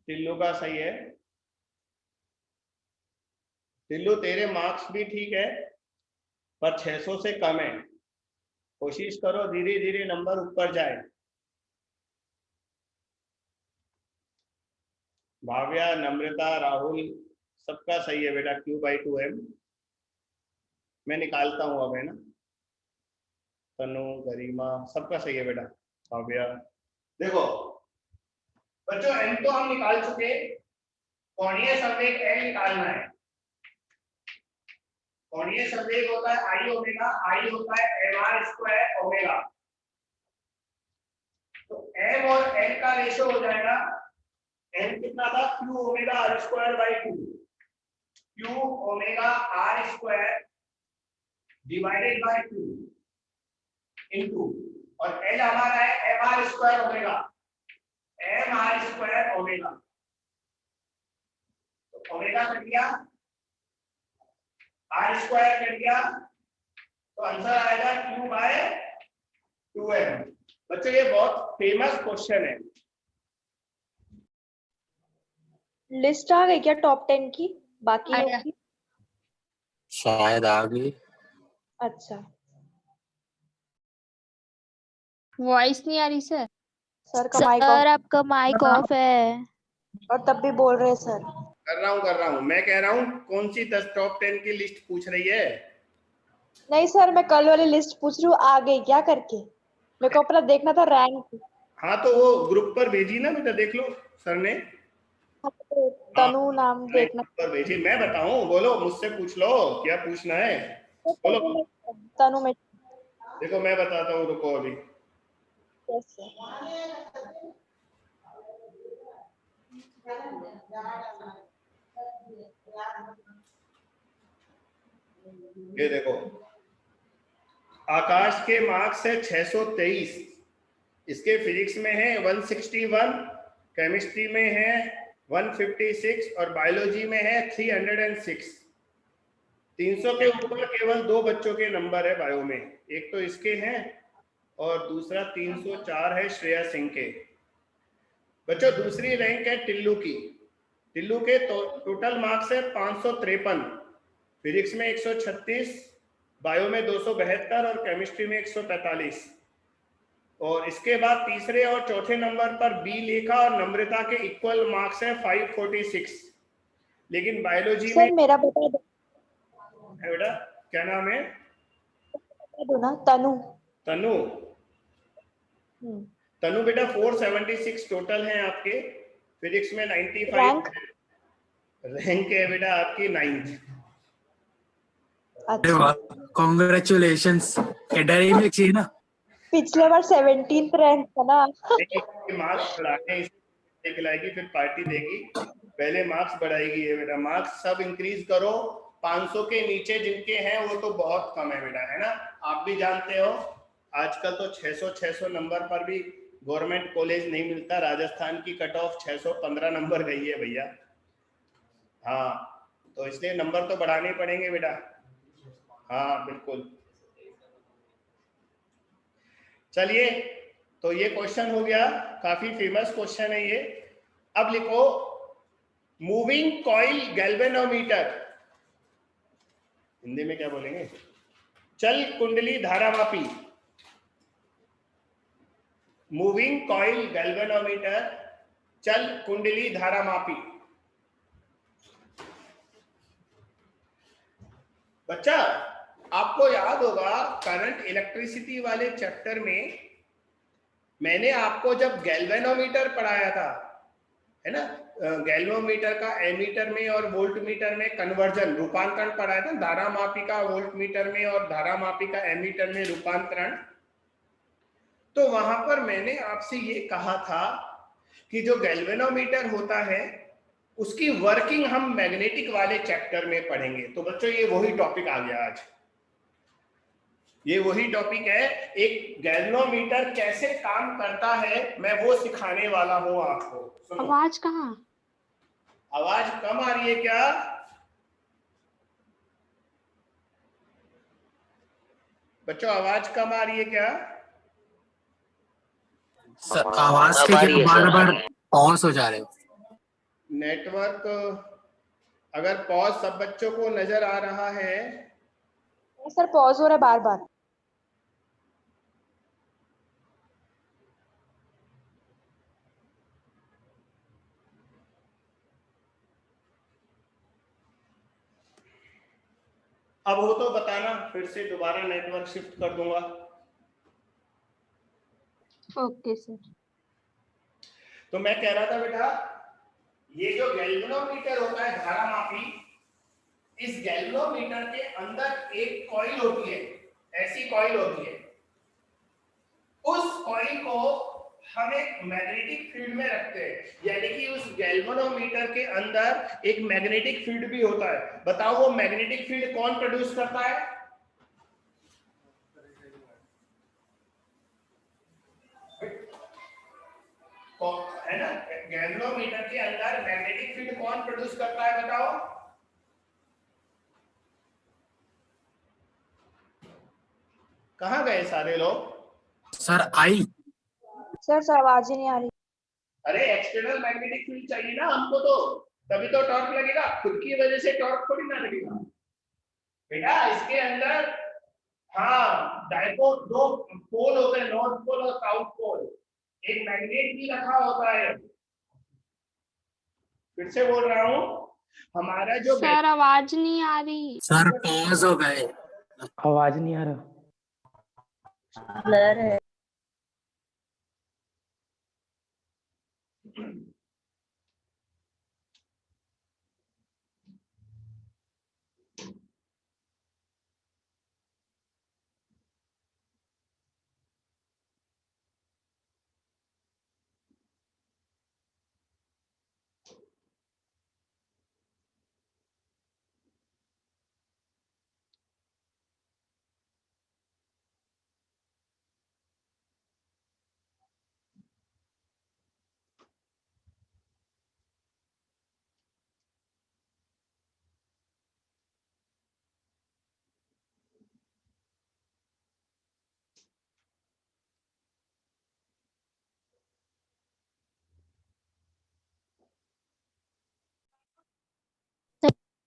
[SPEAKER 1] टिल्लू का सही है। टिल्लू तेरे मार्क्स भी ठीक है पर 600 से कम है, कोशिश करो धीरे धीरे नंबर ऊपर जाए। भाव्या, नम्रता, राहुल सबका सही है बेटा, Q/2m। मैं निकालता हूँ अब, है ना। तनु, गरिमा सबका सही है बेटा। भाव्या, देखो बच्चों m तो हम निकाल चुके, कोणीय संवेग L निकालना है। कोणीय संवेग होता है I ओमेगा, I होता है mr² ओमेगा। तो m और L का रेशो हो जाएगा, m कितना था, Q omega r²/2, Q omega r² divided by 2 into, और L हमारा है mr² ओमेगा, mr² ओमेगा। तो ओमेगा कट गया, r² कट गया, तो आंसर आएगा Q/2m। बच्चों ये बहुत फेमस क्वेश्चन है।
[SPEAKER 7] लिस्ट आ गई क्या टॉप 10 की बाकी की?
[SPEAKER 4] शायद आ गई।
[SPEAKER 7] अच्छा,
[SPEAKER 8] वॉइस नहीं आ रही सर।
[SPEAKER 7] सर का माइक
[SPEAKER 6] सर
[SPEAKER 7] ऑफ,
[SPEAKER 6] आपका माइक ऑफ है।
[SPEAKER 7] और तब भी बोल रहे हैं सर।
[SPEAKER 1] कर रहा हूँ, मैं कह रहा हूँ कौन सी 10 टॉप 10 की लिस्ट पूछ रही है।
[SPEAKER 7] नहीं सर, मैं कल वाली लिस्ट पूछ रही हूँ, आ गई क्या करके, मेरे को अपना देखना था रैंक।
[SPEAKER 1] हाँ तो वो ग्रुप पर भेजी ना बेटा, देख लो सर ने।
[SPEAKER 7] तनु नाम देखना
[SPEAKER 1] पर भेजी, मैं बताऊं, बोलो मुझसे पूछ लो क्या पूछना है, बोलो।
[SPEAKER 7] तनु में।
[SPEAKER 1] देखो मैं बताता हूँ, रुको अभी। ये देखो, आकाश के मार्क्स है 623, इसके फिजिक्स में है 161, केमिस्ट्री में है 156 और बायोलॉजी में है 306। 300 के ऊपर केवल 2 बच्चों के नंबर है बायो में, एक तो इसके हैं और दूसरा 304 है श्रेया सिंह के। बच्चों दूसरी रैंक है टिल्लू की। टिल्लू के टोटल मार्क्स है 553, फिजिक्स में 136, बायो में 272 और केमिस्ट्री में 145। और इसके बाद तीसरे और चौथे नंबर पर बी लेखा और नम्रता के इक्वल मार्क्स है 546। लेकिन बायोलॉजी में
[SPEAKER 7] मेरा बता दो
[SPEAKER 1] है बेटा, क्या नाम है,
[SPEAKER 7] बता दो ना। तनु।
[SPEAKER 1] तनु। तनु बेटा 476 टोटल हैं आपके, फिजिक्स में 95, रैंक है बेटा आपकी 9th।
[SPEAKER 7] अच्छा,
[SPEAKER 4] कांग्रेचुलेशंस। कैडरी में चाहिए ना,
[SPEAKER 7] पिछले बार 17th रैंक था ना।
[SPEAKER 1] मार्क्स बढ़ाने खिलाएगी फिर पार्टी देगी, पहले मार्क्स बढ़ाएगी ये बेटा। मार्क्स सब इंक्रीज करो, 500 के नीचे जिनके हैं वो तो बहुत कम है बेटा, है ना। आप भी जानते हो आजकल तो 600 नंबर पर भी गवर्नमेंट कॉलेज नहीं मिलता। राजस्थान की कट ऑफ 615 नंबर गई है भैया। हाँ तो इसलिए नंबर तो बढ़ाने पड़ेंगे बेटा। हाँ बिल्कुल, चलिए, तो ये क्वेश्चन हो गया, काफी फेमस क्वेश्चन है ये। अब लिखो मूविंग कॉइल गैल्वेनोमीटर, हिंदी में क्या बोलेंगे, चल कुंडली धारामापी। मूविंग कॉइल गैल्वेनोमीटर, चल कुंडली धारामापी। बच्चा, आपको याद होगा करंट इलेक्ट्रिसिटी वाले चैप्टर में मैंने आपको जब गैल्वेनोमीटर पढ़ाया था, है ना, गैल्वेनोमीटर का एमीटर में और वोल्टमीटर में कन्वर्जन, रूपांतरण पढ़ाया था, धारामापी का वोल्टमीटर में और धारामापी का एमीटर में रूपांतरण। तो वहां पर मैंने आपसे ये कहा था कि जो गैल्वेनोमीटर होता है उसकी वर्किंग हम मैग्नेटिक वाले चैप्टर में पढ़ेंगे। तो बच्चों ये वही टॉपिक आ गया आज, ये वही टॉपिक है, एक गैल्वेनोमीटर कैसे काम करता है मैं वो सिखाने वाला हूं आपको। सुनो।
[SPEAKER 8] आवाज कहाँ?
[SPEAKER 1] आवाज कम आ रही है क्या? बच्चों आवाज कम आ रही है क्या?
[SPEAKER 4] सर आवाज के
[SPEAKER 3] अब आ रही
[SPEAKER 4] क्या
[SPEAKER 3] है
[SPEAKER 4] बार
[SPEAKER 3] सर, आ
[SPEAKER 4] बार
[SPEAKER 3] रही है।
[SPEAKER 4] पॉज हो जा रहे हो?
[SPEAKER 1] नेटवर्क अगर पॉज सब बच्चों को नजर आ रहा है,
[SPEAKER 7] सर पॉज हो रहा है बार बार।
[SPEAKER 1] अब हो तो बताना, फिर से दोबारा नेटवर्क शिफ्ट कर दूंगा।
[SPEAKER 8] Okay sir.
[SPEAKER 1] तो मैं कह रहा था बेटा, ये जो गैल्वेनोमीटर होता है धारामापी, इस गैल्वेनोमीटर के अंदर एक कॉइल होती है, ऐसी कॉइल होती है। उस कॉइल को हम एक मैग्नेटिक फील्ड में रखते हैं, यानी कि उस गैल्वेनोमीटर के अंदर एक मैग्नेटिक फील्ड भी होता है। बताओ वो मैग्नेटिक फील्ड कौन प्रोड्यूस करता है? है ना, गैल्वेनोमीटर के अंदर मैग्नेटिक फील्ड कौन प्रोड्यूस करता है बताओ? कहां गए सारे लोग?
[SPEAKER 4] Sir I.
[SPEAKER 7] सर आवाज ही नहीं आ रही।
[SPEAKER 1] अरे एक्सटर्नल मैग्नेटिक फील्ड चाहिए ना हमको, तो तभी तो टॉर्क लगेगा, खुद की वजह से टॉर्क थोड़ी ना लगेगा बेटा। इसके अंदर हाँ डायपोल, दो पोल होते हैं, नॉर्थ पोल और साउथ पोल, एक मैग्नेट भी रखा होता है। फिर से बोल रहा हूँ, हमारा जो
[SPEAKER 8] सर आवाज नहीं आ रही।
[SPEAKER 4] सर पॉज हो गए।
[SPEAKER 2] आवाज नहीं आ रहा।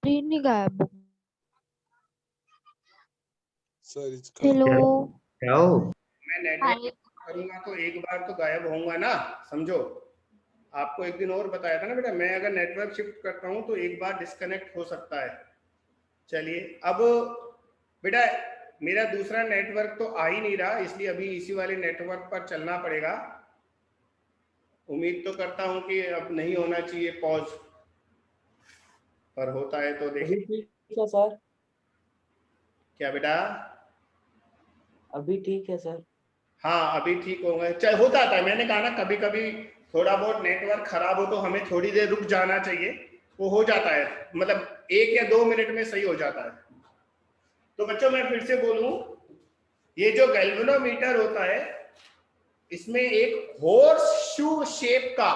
[SPEAKER 6] स्क्रीन नहीं गायब।
[SPEAKER 9] Sir
[SPEAKER 6] hello.
[SPEAKER 2] क्या हो?
[SPEAKER 1] मैं नेटवर्क करूंगा तो एक बार तो गायब होऊंगा ना, समझो। आपको एक दिन और बताया था ना बेटा, मैं अगर नेटवर्क शिफ्ट करता हूं तो एक बार डिस्कनेक्ट हो सकता है। चलिए, अब बेटा मेरा दूसरा नेटवर्क तो आ ही नहीं रहा, इसलिए अभी इसी वाले नेटवर्क पर चलना पड़ेगा। उम्मीद तो करता हूं कि अब नहीं होना चाहिए पॉज, पर होता है तो देखिए।
[SPEAKER 2] सर
[SPEAKER 1] क्या बेटा?
[SPEAKER 2] अभी ठीक है सर।
[SPEAKER 1] हाँ अभी ठीक हो गए, चल हो जाता है। मैंने कहा ना कभी कभी थोड़ा बहुत नेटवर्क खराब हो तो हमें थोड़ी देर रुक जाना चाहिए, वो हो जाता है, मतलब 1 या 2 मिनट में सही हो जाता है। तो बच्चों मैं फिर से बोलूं, ये जो गैल्वेनोमीटर होता है इसमें एक हॉर्स शू शेप का,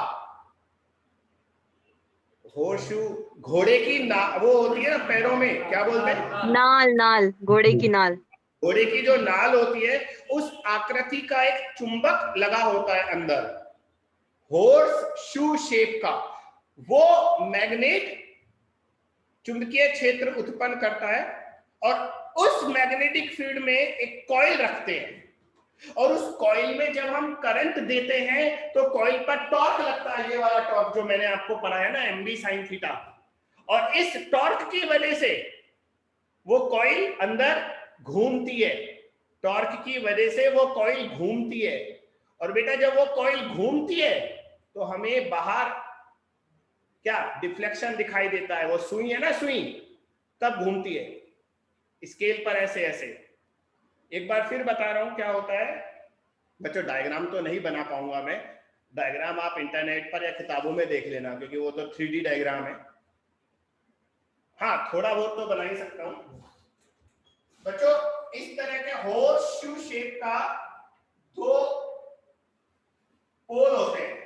[SPEAKER 1] हॉर्स शू घोड़े की ना वो होती है ना पैरों में, क्या बोलते हैं?
[SPEAKER 10] नाल, नाल, घोड़े की नाल।
[SPEAKER 1] घोड़े की जो नाल होती है उस आकृति का एक चुंबक लगा होता है अंदर, हॉर्स शू शेप का, वो मैग्नेट चुंबकीय क्षेत्र उत्पन्न करता है और उस मैग्नेटिक फील्ड में एक कॉइल रखते हैं और उस कॉइल में जब हम करंट देते हैं तो कॉइल पर टॉर्क लगता है, ये वाला टॉर्क जो मैंने आपको पढ़ाया ना, mb sin थीटा। और इस टॉर्क की वजह से वो कॉइल अंदर घूमती है, टॉर्क की वजह से वो कॉइल घूमती है। और बेटा जब वो कॉइल घूमती है तो हमें बाहर क्या डिफ्लेक्शन दिखाई देता है, वो सुई है ना, सुई तब घूमती है स्केल पर ऐसे ऐसे। एक बार फिर बता रहा हूं क्या होता है बच्चों, डायग्राम तो नहीं बना पाऊंगा मैं, डायग्राम आप इंटरनेट पर या किताबों में देख लेना क्योंकि वो तो 3D डायग्राम है। हाँ थोड़ा बहुत तो बना ही सकता हूं बच्चों। इस तरह के हॉर्स शू शेप का दो पोल होते हैं,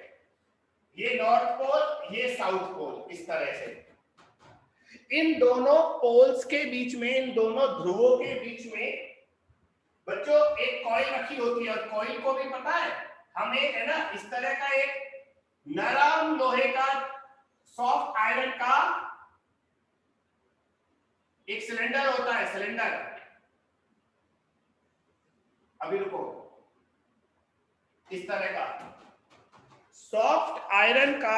[SPEAKER 1] ये नॉर्थ पोल, ये साउथ पोल, इस तरह से। इन दोनों पोल्स के बीच में, इन दोनों ध्रुवों के बीच में बच्चों एक कॉइल रखी होती है और कॉइल को भी पता है हमें है ना, इस तरह का एक नरम लोहे का, सॉफ्ट आयरन का एक सिलेंडर होता है, सिलेंडर। अभी रुको, इस तरह का सॉफ्ट आयरन का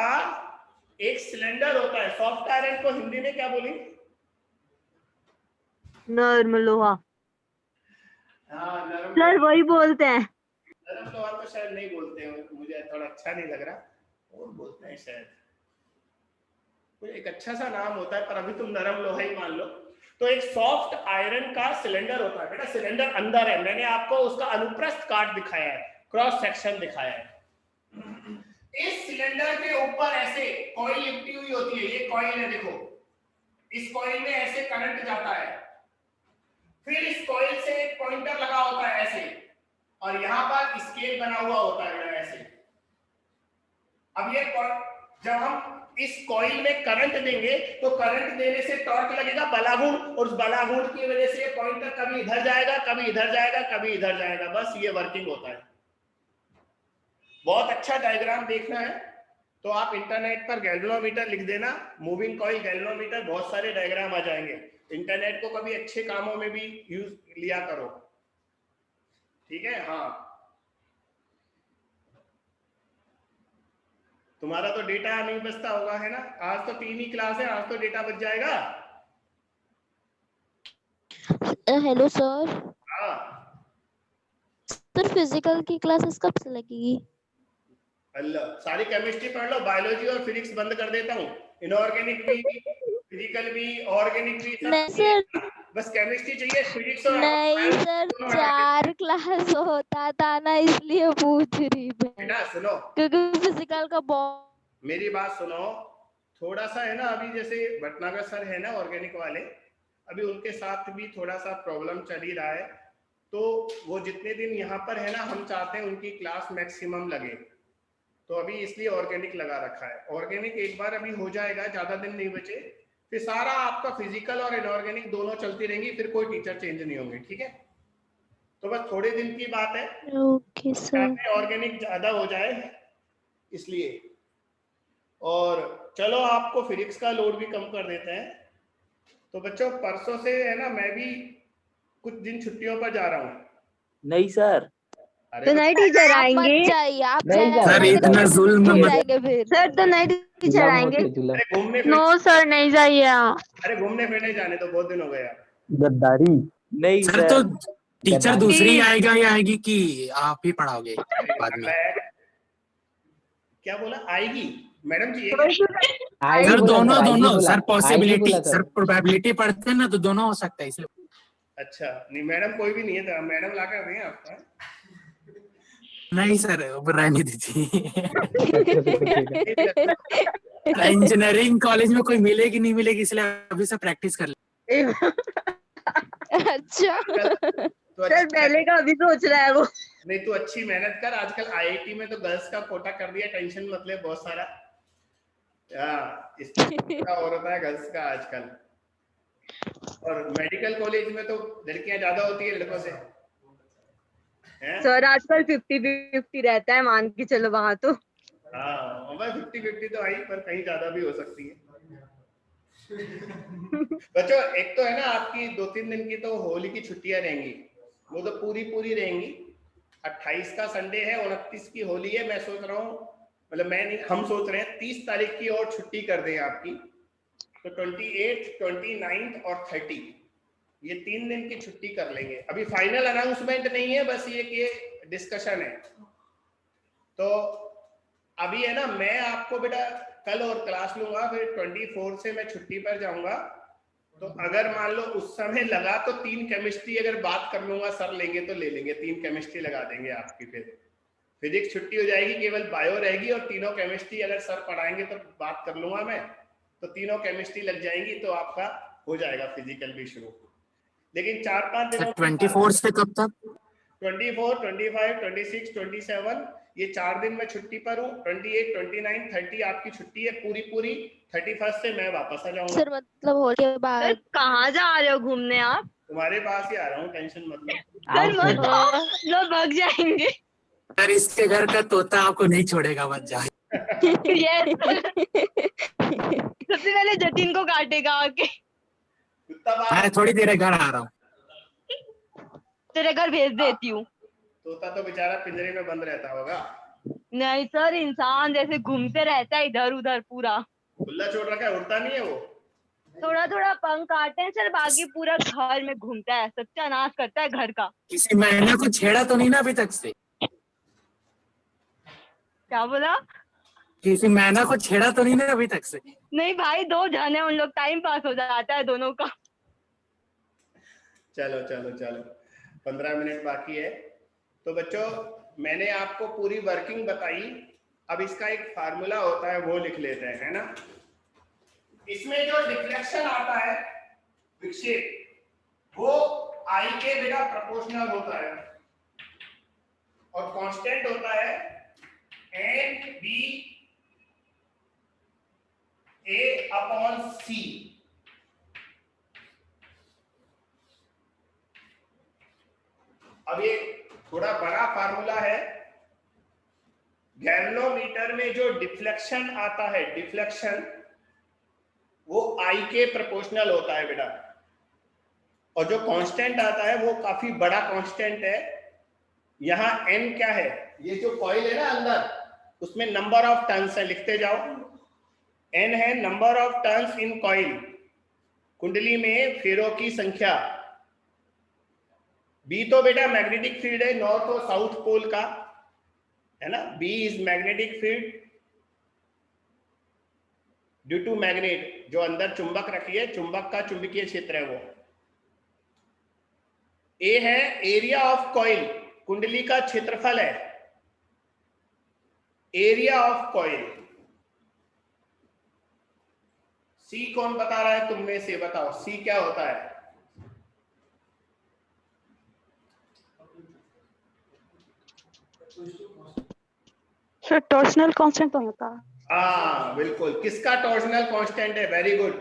[SPEAKER 1] एक सिलेंडर होता है। सॉफ्ट आयरन को हिंदी में क्या बोलेंगे?
[SPEAKER 10] नर्म लोहा।
[SPEAKER 1] हाँ नरम
[SPEAKER 10] सर वही बोलते हैं।
[SPEAKER 1] नरम लोहा तो शायद नहीं बोलते हैं, मुझे थोड़ा अच्छा नहीं लग रहा, और बोलते हैं शायद कोई एक अच्छा सा नाम होता है, पर अभी तुम नरम लोहा ही मान लो। तो एक सॉफ्ट आयरन का सिलेंडर होता है बेटा, सिलेंडर अंदर है, मैंने आपको उसका अनुप्रस्थ काट दिखाया है, क्रॉस सेक्शन दिखाया है। इस सिलेंडर के ऊपर ऐसे कॉइल लिपटी हुई होती है, ये कॉइल है देखो, इस कॉइल में ऐसे करंट जाता है, फिर इस कॉइल से एक पॉइंटर लगा होता है ऐसे, और यहां पर स्केल बना हुआ होता है ऐसे। अब ये जब हम इस कॉइल में करंट देंगे तो करंट देने से टॉर्क लगेगा बलागुण, और उस बलागुण की वजह से पॉइंटर कभी इधर जाएगा, कभी इधर जाएगा, कभी इधर जाएगा, बस ये वर्किंग होता है। बहुत अच्छा डायग्राम देखना है तो आप इंटरनेट पर गैल्वेनोमीटर लिख देना, मूविंग कॉइल गैल्वेनोमीटर, बहुत सारे डायग्राम आ जाएंगे। इंटरनेट को कभी अच्छे कामों में भी यूज लिया करो, ठीक है। हाँ तुम्हारा तो डेटा नहीं बचता होगा है ना, आज तो 3 ही क्लास है, आज तो डेटा बच जाएगा।
[SPEAKER 6] Hello sir.
[SPEAKER 1] हाँ
[SPEAKER 6] सर फिजिकल की क्लासेस कब से लगेगी?
[SPEAKER 1] अल्लाह, सारी केमिस्ट्री पढ़ लो, बायोलॉजी और फिजिक्स बंद कर देता हूँ, इनऑर्गेनिक भी, फिजिकल भी, ऑर्गेनिक भी,
[SPEAKER 6] नहीं सर,
[SPEAKER 1] बस केमिस्ट्री चाहिए, फिजिक्स और
[SPEAKER 6] नहीं सर, 4 क्लास होता था ना, इसलिए पूछ रही मैं,
[SPEAKER 1] बेटा सुनो,
[SPEAKER 6] क्योंकि फिजिकल का बहुत।
[SPEAKER 1] मेरी बात सुनो, थोड़ा सा है ना, अभी जैसे भटनागर सर है ना ऑर्गेनिक वाले, अभी उनके साथ भी थोड़ा सा प्रॉब्लम चल ही रहा है, तो वो जितने दिन यहाँ पर है ना, हम चाहते हैं उनकी क्लास मैक्सिमम लगे, तो अभी इसलिए ऑर्गेनिक लगा रखा है। ऑर्गेनिक एक बार अभी हो जाएगा, ज्यादा दिन नहीं बचे, फिर सारा आपका फिजिकल और इनऑर्गेनिक दोनों चलती रहेंगी, फिर कोई टीचर चेंज नहीं होंगे, ठीक है। तो बस थोड़े दिन की बात है,
[SPEAKER 6] ओके सर।
[SPEAKER 1] ऑर्गेनिक ज्यादा हो जाए इसलिए। और चलो आपको फिजिक्स का लोड भी कम कर देते हैं। तो बच्चों परसों से है ना, मैं भी कुछ दिन छुट्टियों पर जा रहा हूँ।
[SPEAKER 2] नहीं सर,
[SPEAKER 10] तो नए टीचर आएंगे।
[SPEAKER 4] सर इतना जुल्म मत।
[SPEAKER 6] जाएंगे फिर
[SPEAKER 10] सर तो नए टीचर आएंगे।
[SPEAKER 1] अरे घूमने
[SPEAKER 8] नो सर नहीं जाइए।
[SPEAKER 1] अरे घूमने फिरने जाने तो बहुत दिन हो गया।
[SPEAKER 2] गद्दारी नहीं
[SPEAKER 4] सर तो टीचर दूसरी आएगा या आएगी कि आप ही पढ़ाओगे बाद में?
[SPEAKER 1] क्या बोला? आएगी मैडम जी?
[SPEAKER 4] सर दोनों सर पॉसिबिलिटी, सर प्रोबेबिलिटी पढ़ते हैं ना, तो दोनों हो सकता है इसलिए।
[SPEAKER 1] अच्छा नहीं, मैडम कोई भी नहीं है, तो मैडम ला कर दें आपका।
[SPEAKER 4] नहीं सर रहने दीजिए। इंजीनियरिंग कॉलेज में कोई मिलेगी नहीं मिलेगी, इसलिए अभी से प्रैक्टिस कर ले।
[SPEAKER 6] अच्छा
[SPEAKER 1] तो
[SPEAKER 10] सर पहले का अभी सोच रहा है वो।
[SPEAKER 1] नहीं तो अच्छी मेहनत कर, आजकल आईआईटी में तो गर्ल्स का कोटा कर दिया, टेंशन मत ले, बहुत सारा इस और होता है गर्ल्स का आजकल। और मेडिकल कॉलेज में तो लड़कियां ज्यादा होती है लड़कों से हैं?
[SPEAKER 10] सर आजकल 50-50 रहता है, मान के चलो वहां तो।
[SPEAKER 1] हाँ 50-50 तो आई, पर कहीं ज्यादा भी हो सकती है। बच्चों एक तो है ना आपकी 2-3 दिन की तो होली की छुट्टियां रहेंगी, वो तो पूरी रहेंगी। 28 का संडे है, 29 की होली है। मैं सोच रहा हूँ, मतलब मैं नहीं, हम सोच रहे हैं 30 तारीख की और छुट्टी कर दें आपकी, तो 28, 29 और 30 ये 3 दिन की छुट्टी कर लेंगे। अभी फाइनल अनाउंसमेंट नहीं है, बस ये डिस्कशन है। तो अभी है ना, मैं आपको बेटा कल और क्लास लूंगा, फिर 24 से मैं छुट्टी पर जाऊंगा। तो अगर मान लो उस समय लगा तो 3 केमिस्ट्री अगर बात कर लूंगा, सर लेंगे तो ले लेंगे, 3 केमिस्ट्री लगा देंगे आपकी। फिर फिजिक्स छुट्टी हो जाएगी, केवल बायो रहेगी, और तीनों केमिस्ट्री अगर सर पढ़ाएंगे तो बात कर लूंगा मैं, तो तीनों केमिस्ट्री लग जाएंगी, तो आपका हो जाएगा फिजिकल भी शुरू। लेकिन 4-5 दिनों
[SPEAKER 4] 24 से कब तक?
[SPEAKER 1] 24, 25, 26, 27 ये 4 दिन मैं छुट्टी पर हूँ। 28, 29, 30 आपकी छुट्टी है पूरी। 31 से मैं वापस आ जाऊंगा।
[SPEAKER 6] सर मतलब होली के
[SPEAKER 10] सर
[SPEAKER 6] बाद
[SPEAKER 10] कहाँ जा रहे हो घूमने आप?
[SPEAKER 1] तुम्हारे पास ही आ रहा हूँ, टेंशन मत लो।
[SPEAKER 10] सर मत आओ, लोग भाग जाएंगे।
[SPEAKER 4] सर इसके घर का तोता आपको नहीं छोड़ेगा, मत जाए।
[SPEAKER 10] Yes, सबसे पहले जतिन को काटेगा आके।
[SPEAKER 4] मैं थोड़ी देर घर आ रहा हूँ।
[SPEAKER 10] तेरे घर भेज देती हूँ।
[SPEAKER 1] तोता तो बेचारा पिंजरे में बंद रहता होगा।
[SPEAKER 10] नहीं सर, इंसान जैसे घूमते रहता है इधर उधर पूरा।
[SPEAKER 1] खुला छोड़ रखा है, उड़ता नहीं है वो।
[SPEAKER 10] थोड़ा थोड़ा पंख काटते हैं सर, बाकी पूरा घर में घूमता है, सत्यानाश करता है घर का।
[SPEAKER 4] किसी मैना को छेड़ा तो नहीं ना अभी तक से?
[SPEAKER 10] क्या बोला?
[SPEAKER 4] किसी मैना को छेड़ा तो नहीं ना अभी तक से?
[SPEAKER 10] नहीं भाई, 2 जन है, उन लोग टाइम पास हो जाता है दोनों का।
[SPEAKER 1] चलो 15 मिनट बाकी है। तो बच्चों मैंने आपको पूरी वर्किंग बताई, अब इसका एक फार्मूला होता है वो लिख लेते हैं, है ना। इसमें जो डिफ्लेक्शन आता है, विक्षेप, वो आई के बिना प्रोपोर्शनल होता है, और कांस्टेंट होता है एन बी ए अपॉन सी। अब ये थोड़ा बड़ा फार्मूला है। गैल्वेनोमीटर में जो डिफ्लेक्शन आता है, डिफ्लेक्शन वो आई के प्रोपोर्शनल होता है बेटा, और जो कांस्टेंट आता है वो काफी बड़ा कांस्टेंट है। यहाँ n क्या है, ये जो कॉइल है ना अंदर, उसमें नंबर ऑफ टर्न्स है, लिखते जाओ। n है number of turns in coil, कुंडली में फेरों की संख्या। b तो बेटा मैग्नेटिक फील्ड है, नॉर्थ और साउथ पोल का, है ना। b is magnetic field due to magnet, जो अंदर चुंबक रखी है, चुंबक का चुंबकीय क्षेत्र है वो। a है एरिया ऑफ कॉइल, कुंडली का क्षेत्रफल है, एरिया ऑफ कॉइल। c कौन बता रहा है तुम में से, बताओ c क्या होता है।
[SPEAKER 5] सर टॉर्शनल कांस्टेंट तो होता है।
[SPEAKER 1] हाँ बिल्कुल, किसका टॉर्शनल कांस्टेंट है, वेरी गुड,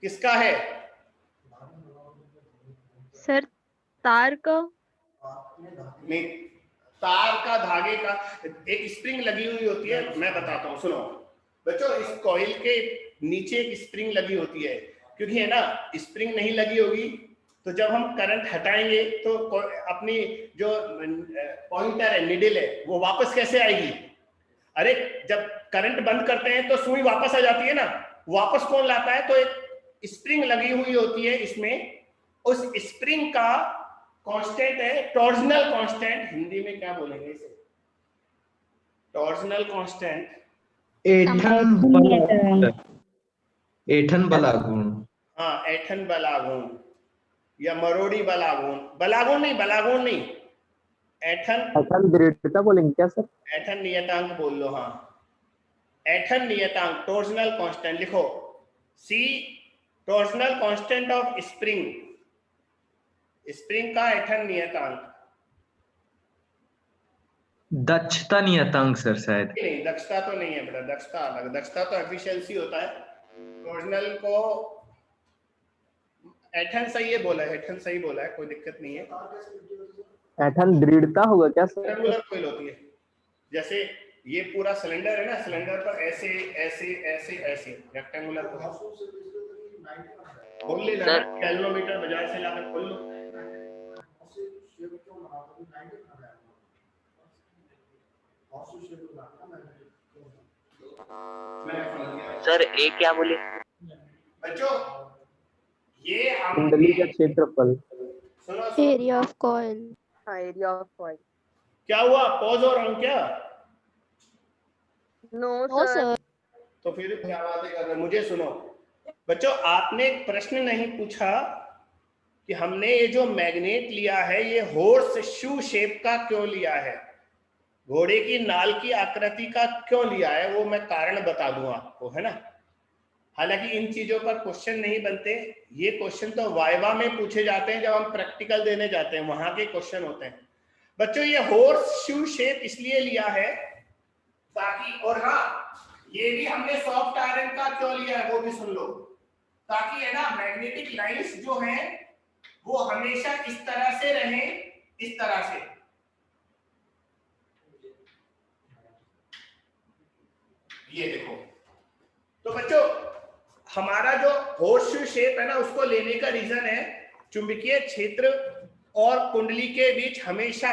[SPEAKER 1] किसका है।
[SPEAKER 6] सर तार का
[SPEAKER 1] नहीं, तार का, धागे का, एक स्प्रिंग लगी हुई होती है, मैं बताता हूँ सुनो बच्चों। इस कॉइल के नीचे एक स्प्रिंग लगी होती है, क्योंकि है ना, स्प्रिंग नहीं लगी होगी तो जब हम करंट हटाएंगे तो अपनी जो पॉइंटर है, निडल है, वो वापस कैसे आएगी। अरे जब करंट बंद करते हैं तो सुई वापस आ जाती है ना, वापस कौन लाता है, तो एक स्प्रिंग लगी हुई होती है इसमें, उस स्प्रिंग का कांस्टेंट है टॉर्जनल कांस्टेंट। हिंदी में क्या बोलेंगे इसे, टॉर्जनल कांस्टेंट।
[SPEAKER 2] एठन बलागुण।
[SPEAKER 1] हाँ ऐठन बलागुण या मरोड़ी बलागुण, बलागुण नहीं, ऐठन
[SPEAKER 2] दृढ़ता बोलेंगे क्या सर?
[SPEAKER 1] ऐठन नियतांक बोल लो। हाँ ऐठन नियतांक, टॉर्जनल कांस्टेंट लिखो, C torsional constant of spring, spring का ऐठन नियतांक।
[SPEAKER 2] दक्षता नहीं आता अंक सर शायद।
[SPEAKER 1] नहीं, दक्षता तो नहीं है बेटा, दक्षता अलग, दक्षता तो एफिशिएंसी होता है। टॉर्सनल को एठन सही है बोला है, एठन सही बोला है, कोई दिक्कत नहीं है।
[SPEAKER 2] ऐठन दृढ़ता होगा क्या सर?
[SPEAKER 1] रेक्टेंगुलर कॉइल होती है, जैसे ये पूरा सिलेंडर है ना, सिलेंडर पर ऐसे ऐसे ऐसे ऐसे रेक्टेंगुलर खोल ले जाना, कैलोमीटर बाजार से लाकर खोल लो।
[SPEAKER 3] सर ए क्या बोले?
[SPEAKER 1] बच्चों ये
[SPEAKER 2] कुंडली का क्षेत्रफल।
[SPEAKER 1] सुनो
[SPEAKER 6] area of coil.
[SPEAKER 10] Area of coil.
[SPEAKER 1] क्या हुआ, पॉज हो रहा हूँ क्या?
[SPEAKER 10] No sir.
[SPEAKER 1] तो फिर क्या बातें कर रहे हैं, मुझे सुनो बच्चों। आपने एक प्रश्न नहीं पूछा कि हमने ये जो मैग्नेट लिया है ये हॉर्स शू शेप का क्यों लिया है, घोड़े की नाल की आकृति का क्यों लिया है, वो मैं कारण बता दूं आपको, है ना। हालांकि इन चीजों पर क्वेश्चन नहीं बनते, ये क्वेश्चन तो वाइवा में पूछे जाते हैं, जब हम प्रैक्टिकल देने जाते हैं वहां के क्वेश्चन होते हैं। बच्चों ये हॉर्स शू शेप इसलिए लिया है ताकि, और हाँ ये भी हमने सॉफ्ट आयरन का क्यों लिया है वो भी सुन लो, ताकि है ना मैग्नेटिक लाइंस जो हैं वो हमेशा इस तरह से रहे, इस तरह से। ये देखो, तो बच्चों हमारा जो हॉर्सशू शेप है ना, उसको लेने का रीजन है चुंबकीय क्षेत्र और कुंडली के बीच हमेशा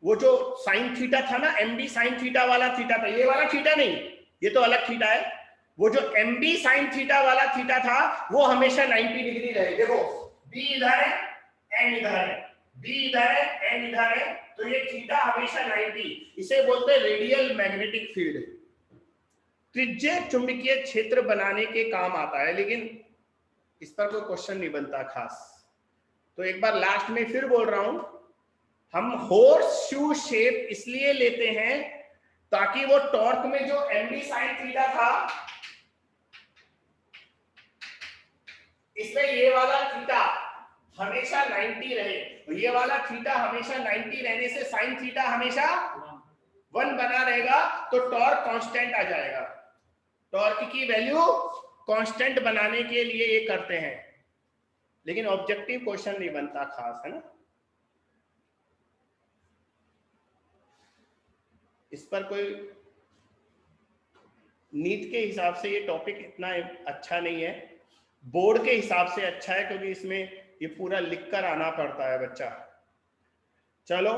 [SPEAKER 1] वो जो साइन थीटा था ना, एमबी साइन थीटा वाला थीटा था, ये वाला थीटा नहीं, ये तो अलग थीटा है। वो जो एमबी साइन थीटा वाला थीटा था वो हमेशा 90 डिग्री रहे। देखो बी इधर है, एन इधर है, बी इधर है, एन इधर है, तो ये थीटा हमेशा 90, इसे बोलते हैं रेडियल मैग्नेटिक फील्ड। त्रिज्य चुंबकीय क्षेत्र बनाने के काम आता है, लेकिन इस पर कोई क्वेश्चन नहीं बनता खास। तो एक बार लास्ट में फिर बोल रहा हूं, हम हॉर्स शू शेप इसलिए लेते हैं ताकि वो टॉर्क में जो एमबी साइन थीटा था, इसमें ये वाला थीटा हमेशा 90 रहे, तो ये वाला थीटा हमेशा 90 रहने से साइन थीटा हमेशा 1 बना रहेगा, तो टॉर्क कांस्टेंट आ जाएगा। टॉर्क की वैल्यू कांस्टेंट बनाने के लिए ये करते हैं, लेकिन ऑब्जेक्टिव क्वेश्चन नहीं बनता खास, है ना। इस पर कोई नीट के हिसाब से ये टॉपिक इतना अच्छा नहीं है, बोर्ड के हिसाब से अच्छा है, क्योंकि इसमें ये पूरा लिखकर आना पड़ता है बच्चा। चलो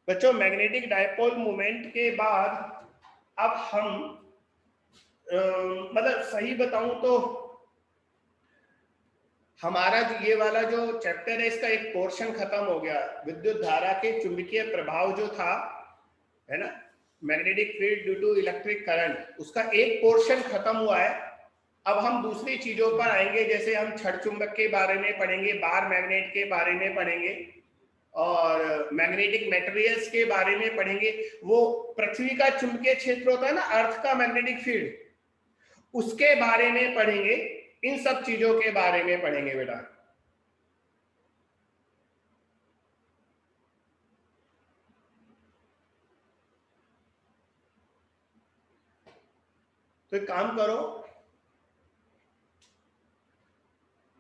[SPEAKER 1] बच्चों, मैग्नेटिक डायपोल मोमेंट के बाद अब हम मतलब सही बताऊं तो हमारा ये वाला जो चैप्टर है इसका एक पोर्शन खत्म हो गया। विद्युत धारा के चुंबकीय प्रभाव जो था, है ना, magnetic field due to electric current, उसका एक पोर्शन खत्म हुआ है। अब हम दूसरी चीजों पर आएंगे, जैसे हम छड़ चुंबक के बारे में पढ़ेंगे, बार मैग्नेट के बारे में पढ़ेंगे, और मैग्नेटिक मटेरियल्स के बारे में पढ़ेंगे। वो पृथ्वी का चुंबकीय क्षेत्र होता है ना, अर्थ का मैग्नेटिक फील्ड, उसके बारे में पढ़ेंगे। इन सब चीजों के बारे में पढ़ेंगे बेटा। तो एक काम करो,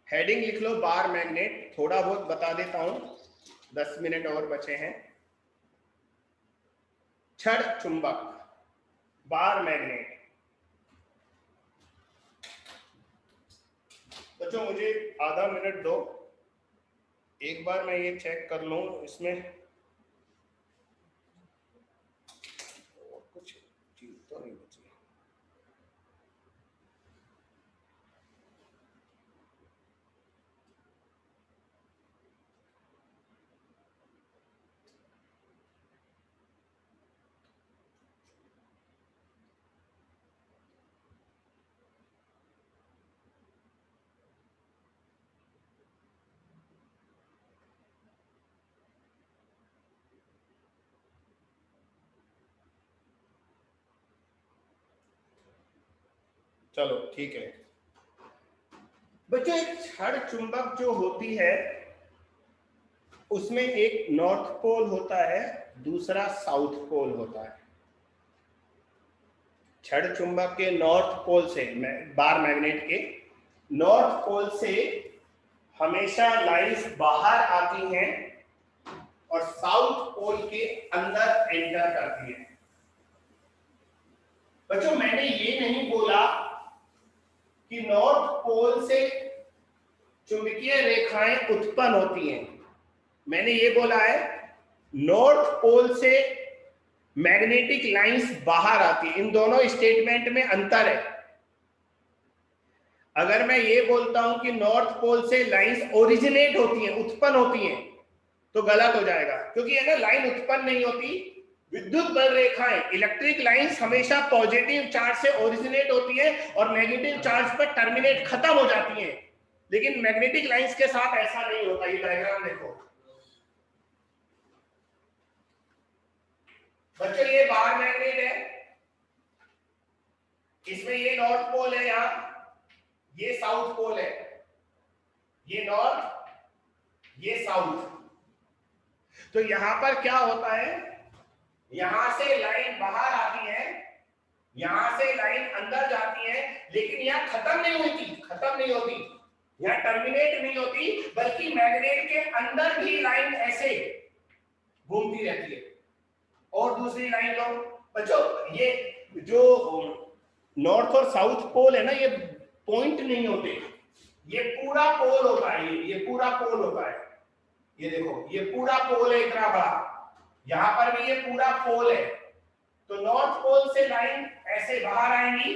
[SPEAKER 1] हेडिंग लिख लो बार मैग्नेट, थोड़ा बहुत बता देता हूं, 10 मिनट और बचे हैं। छड़ चुंबक, बार मैग्नेट। बच्चों मुझे आधा मिनट दो, एक बार मैं ये चेक कर लूं इसमें कुछ चीज तो नहीं बची। चलो ठीक है बच्चों, एक छड़ चुंबक जो होती है उसमें एक नॉर्थ पोल होता है दूसरा साउथ पोल होता है। छड़ चुंबक के नॉर्थ पोल से, बार मैग्नेट के नॉर्थ पोल से हमेशा लाइंस बाहर आती हैं और साउथ पोल के अंदर एंटर करती है। बच्चों मैंने ये नहीं बोला कि नॉर्थ पोल से चुंबकीय रेखाएं उत्पन्न होती हैं, मैंने ये बोला है नॉर्थ पोल से मैग्नेटिक लाइंस बाहर आती है। इन दोनों स्टेटमेंट में अंतर है। अगर मैं ये बोलता हूं कि नॉर्थ पोल से लाइंस ओरिजिनेट होती हैं, उत्पन्न होती हैं, तो गलत हो जाएगा, क्योंकि है ना लाइन उत्पन्न नहीं होती। विद्युत बल रेखाएं, इलेक्ट्रिक लाइंस हमेशा पॉजिटिव चार्ज से ओरिजिनेट होती है और नेगेटिव चार्ज पर टर्मिनेट खत्म हो जाती हैं। लेकिन मैग्नेटिक लाइंस के साथ ऐसा नहीं होता। ये डायग्राम देखो बच्चों, ये बाहर मैग्नेट है, इसमें ये नॉर्थ पोल है, यहां ये साउथ पोल है, ये नॉर्थ ये साउथ। तो यहां पर क्या होता है, यहां से लाइन बाहर आती है, यहां से लाइन अंदर जाती है, लेकिन यहां खत्म नहीं होती, यहां टर्मिनेट नहीं होती, बल्कि मैग्नेट के अंदर भी लाइन ऐसे घूमती रहती है। और दूसरी लाइन लो बच्चों, ये जो नॉर्थ और साउथ पोल है ना, ये पॉइंट नहीं होते, ये पूरा पोल होता है, ये पूरा पोल होता है। ये देखो ये पूरा पोल है इतना बड़ा, यहां पर भी ये पूरा पोल है। तो नॉर्थ पोल से लाइन ऐसे बाहर आएंगी,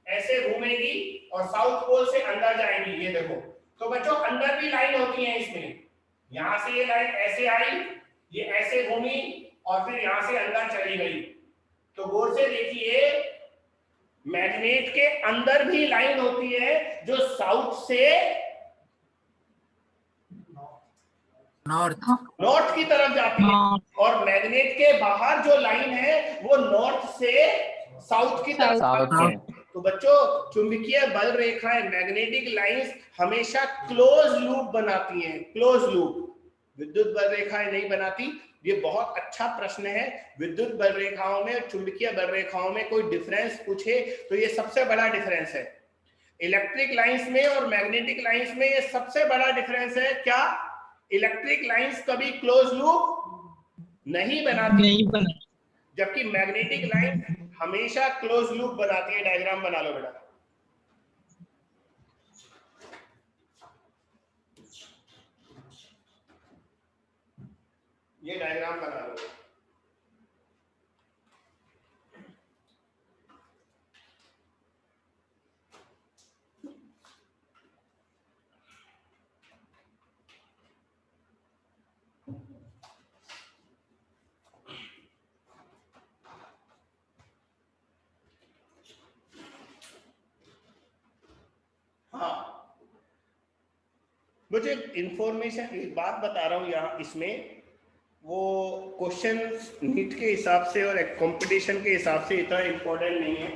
[SPEAKER 1] ऐसे घूमेगी और साउथ पोल से अंदर जाएंगी। ये देखो, तो बच्चों अंदर भी लाइन होती है इसमें, यहां से ये लाइन ऐसे आई, ये ऐसे घूमी और फिर यहां से अंदर चली गई। तो गौर से देखिए, मैग्नेट के अंदर भी लाइन होती है जो साउथ से नॉर्थ की तरफ जाती है, और मैग्नेट के बाहर जो लाइन है वो नॉर्थ से साउथ की तरफ जाती है। तो बच्चों चुंबकीय बल रेखाएं, मैग्नेटिक लाइंस हमेशा क्लोज लूप बनाती हैं, क्लोज लूप। विद्युत बल रेखाएं नहीं बनाती। ये बहुत अच्छा प्रश्न है। विद्युत बल रेखाओं में और चुंबकीय बल रेखाओं में कोई डिफरेंस पूछे तो ये सबसे बड़ा डिफरेंस है। इलेक्ट्रिक लाइंस में और मैग्नेटिक लाइंस में ये सबसे बड़ा डिफरेंस है। क्या? इलेक्ट्रिक लाइंस कभी क्लोज लूप नहीं बनाती, जबकि मैग्नेटिक लाइन हमेशा क्लोज लूप बनाती है। डायग्राम बना लो बेटा। ये डायग्राम बना लो। हाँ, मुझे इंफॉर्मेशन, एक बात बता रहा हूं यहाँ, इसमें वो क्वेश्चन नीट के हिसाब से और कंपटीशन के हिसाब से इतना इंपॉर्टेंट नहीं है।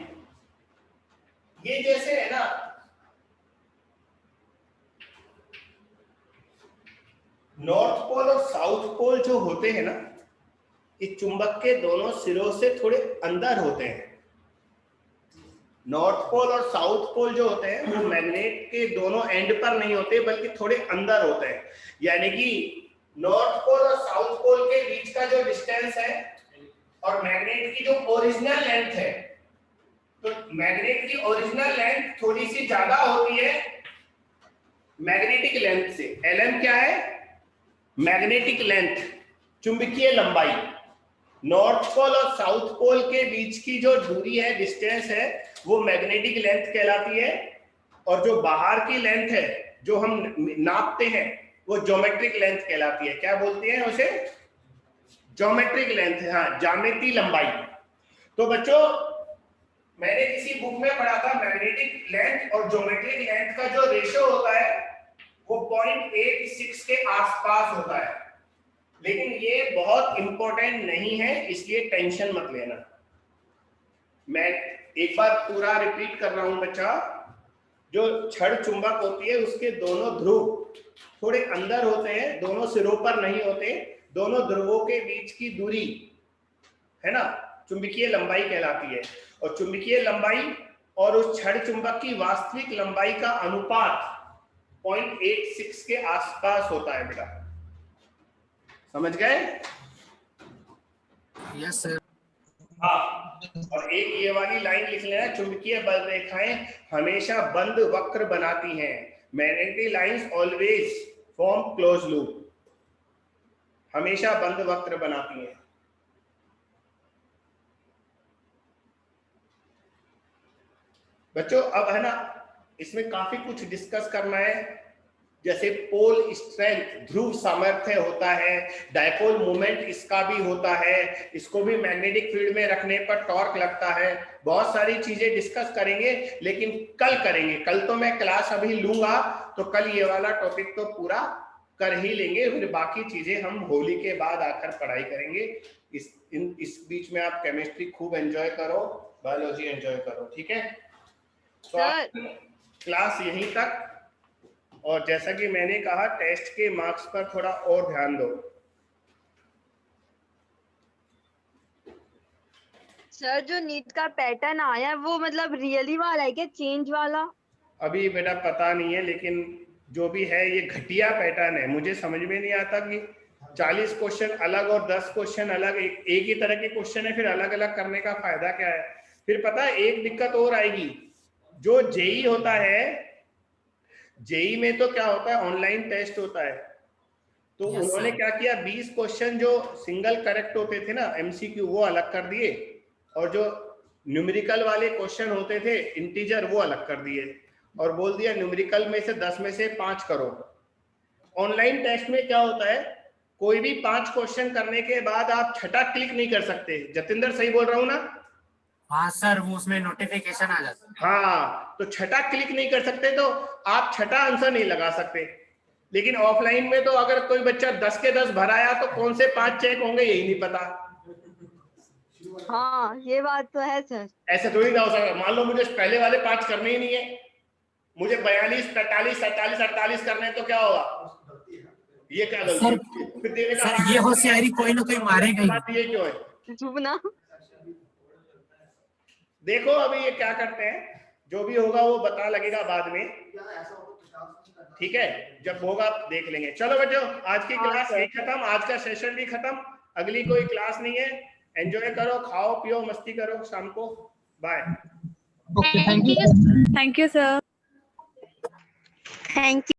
[SPEAKER 1] ये जैसे है ना, नॉर्थ पोल और साउथ पोल जो होते हैं ना, इस चुंबक के दोनों सिरों से थोड़े अंदर होते हैं। नॉर्थ पोल और साउथ पोल जो होते हैं वो मैग्नेट के दोनों एंड पर नहीं होते, बल्कि थोड़े अंदर होते हैं। यानी कि नॉर्थ पोल और साउथ पोल के बीच का जो डिस्टेंस है और मैग्नेट की जो ओरिजिनल लेंथ है, तो मैग्नेट की ओरिजिनल लेंथ थोड़ी सी ज्यादा होती है मैग्नेटिक लेंथ से। Lm क्या है? मैग्नेटिक लेंथ, चुंबकीय लंबाई। नॉर्थ पोल और साउथ पोल के बीच की जो दूरी है, डिस्टेंस है, वो मैग्नेटिक लेंथ कहलाती है। और जो बाहर की लेंथ है जो हम नापते हैं वो ज्योमेट्रिक लेंथ कहलाती है। क्या बोलते हैं उसे? Geometric length. हाँ, ज्यामितीय लंबाई। तो बच्चों मैंने किसी बुक में पढ़ा था, मैग्नेटिक लेंथ और ज्योमेट्रिक लेंथ का जो रेशियो होता है वो 0.86 के आसपास होता है। लेकिन ये बहुत इंपॉर्टेंट नहीं है, इसलिए टेंशन मत लेना। मैं एक बार पूरा रिपीट कर रहा हूं बच्चा। जो छड़ चुंबक होती है उसके दोनों ध्रुव थोड़े अंदर होते हैं, दोनों सिरों पर नहीं होते। दोनों ध्रुवों के बीच की दूरी है ना, चुंबकीय लंबाई कहलाती है। और चुंबकीय लंबाई और उस छड़ चुंबक की वास्तविक लंबाई का अनुपात 0.86 के आसपास होता है बेटा, समझ गए?
[SPEAKER 4] Yes sir.
[SPEAKER 1] हाँ, और एक ये वाली लाइन लिख लेना, चुंबकीय बल रेखाएं हमेशा बंद वक्र बनाती हैं। Magnetic lines always form close loop, हमेशा बंद वक्र बनाती हैं। बच्चों अब है ना, इसमें काफी कुछ डिस्कस करना है, जैसे पोल स्ट्रेंथ, ध्रुव सामर्थ्य होता है, डायपोल मोमेंट इसका भी होता है, इसको भी मैग्नेटिक फील्ड में रखने पर टॉर्क लगता है। बहुत सारी चीजें डिस्कस करेंगे, लेकिन कल करेंगे। कल तो मैं क्लास अभी लूंगा, तो कल ये वाला टॉपिक तो पूरा कर ही लेंगे, फिर बाकी चीजें हम होली के बाद आकर पढ़ाई करेंगे। इस बीच में आप केमिस्ट्री खूब एंजॉय करो, बायोलॉजी एंजॉय करो, ठीक है? तो क्लास यहीं तक, और जैसा कि मैंने कहा टेस्ट के मार्क्स पर थोड़ा और ध्यान दो।
[SPEAKER 10] सर जो नीट का पैटर्न आया है वो मतलब रियली वाला है क्या, चेंज वाला?
[SPEAKER 1] अभी बेटा पता नहीं है, लेकिन जो भी है ये घटिया पैटर्न है। मुझे समझ में नहीं आता कि 40 क्वेश्चन अलग और 10 क्वेश्चन अलग, एक ही तरह के क्वेश्चन है, फिर अलग अलग करने का फायदा क्या है? फिर पता है एक दिक्कत और आएगी, जो जेई होता है, जेई में तो क्या होता है, ऑनलाइन टेस्ट होता है। तो उन्होंने क्या किया, 20 क्वेश्चन जो सिंगल करेक्ट होते थे ना, एमसीक्यू, वो अलग कर दिए, और जो न्यूमेरिकल वाले क्वेश्चन होते थे इंटीजर, वो अलग कर दिए, और बोल दिया न्यूमेरिकल में से 10 में से 5 करो। ऑनलाइन टेस्ट में क्या होता है, कोई भी 5 क्वेश्चन करने के बाद आप छठा क्लिक नहीं कर सकते। जतिंदर सही बोल रहा हूं ना?
[SPEAKER 4] हाँ सर, वो उसमें नोटिफिकेशन आ जाता है।
[SPEAKER 1] हाँ, तो छठा क्लिक नहीं कर सकते, तो आप छठा आंसर नहीं लगा सकते। लेकिन ऑफलाइन में तो अगर कोई बच्चा 10 के 10 भराया तो कौन से 5 चेक होंगे यही नहीं पता।
[SPEAKER 10] हाँ ये बात तो है सर।
[SPEAKER 1] ऐसे थोड़ी ना हो सकता, मान लो मुझे पहले वाले 5 करने ही नहीं है, मुझे 42, 45, 47, 48 करने, तो क्या होगा? ये क्या गलती? फिर देने का
[SPEAKER 4] सर ये होशियारी कोई ना कोई मारेगा ही।
[SPEAKER 1] ये क्यों है?
[SPEAKER 10] चुप ना।
[SPEAKER 1] देखो अभी ये क्या करते हैं, जो भी होगा वो पता लगेगा बाद में, ठीक है? जब होगा देख लेंगे। चलो बच्चों, आज की क्लास यही खत्म, आज का सेशन भी खत्म, अगली कोई क्लास नहीं है। एंजॉय करो, खाओ पियो, मस्ती करो शाम को। Bye.
[SPEAKER 5] Thank you sir.
[SPEAKER 8] Thank you.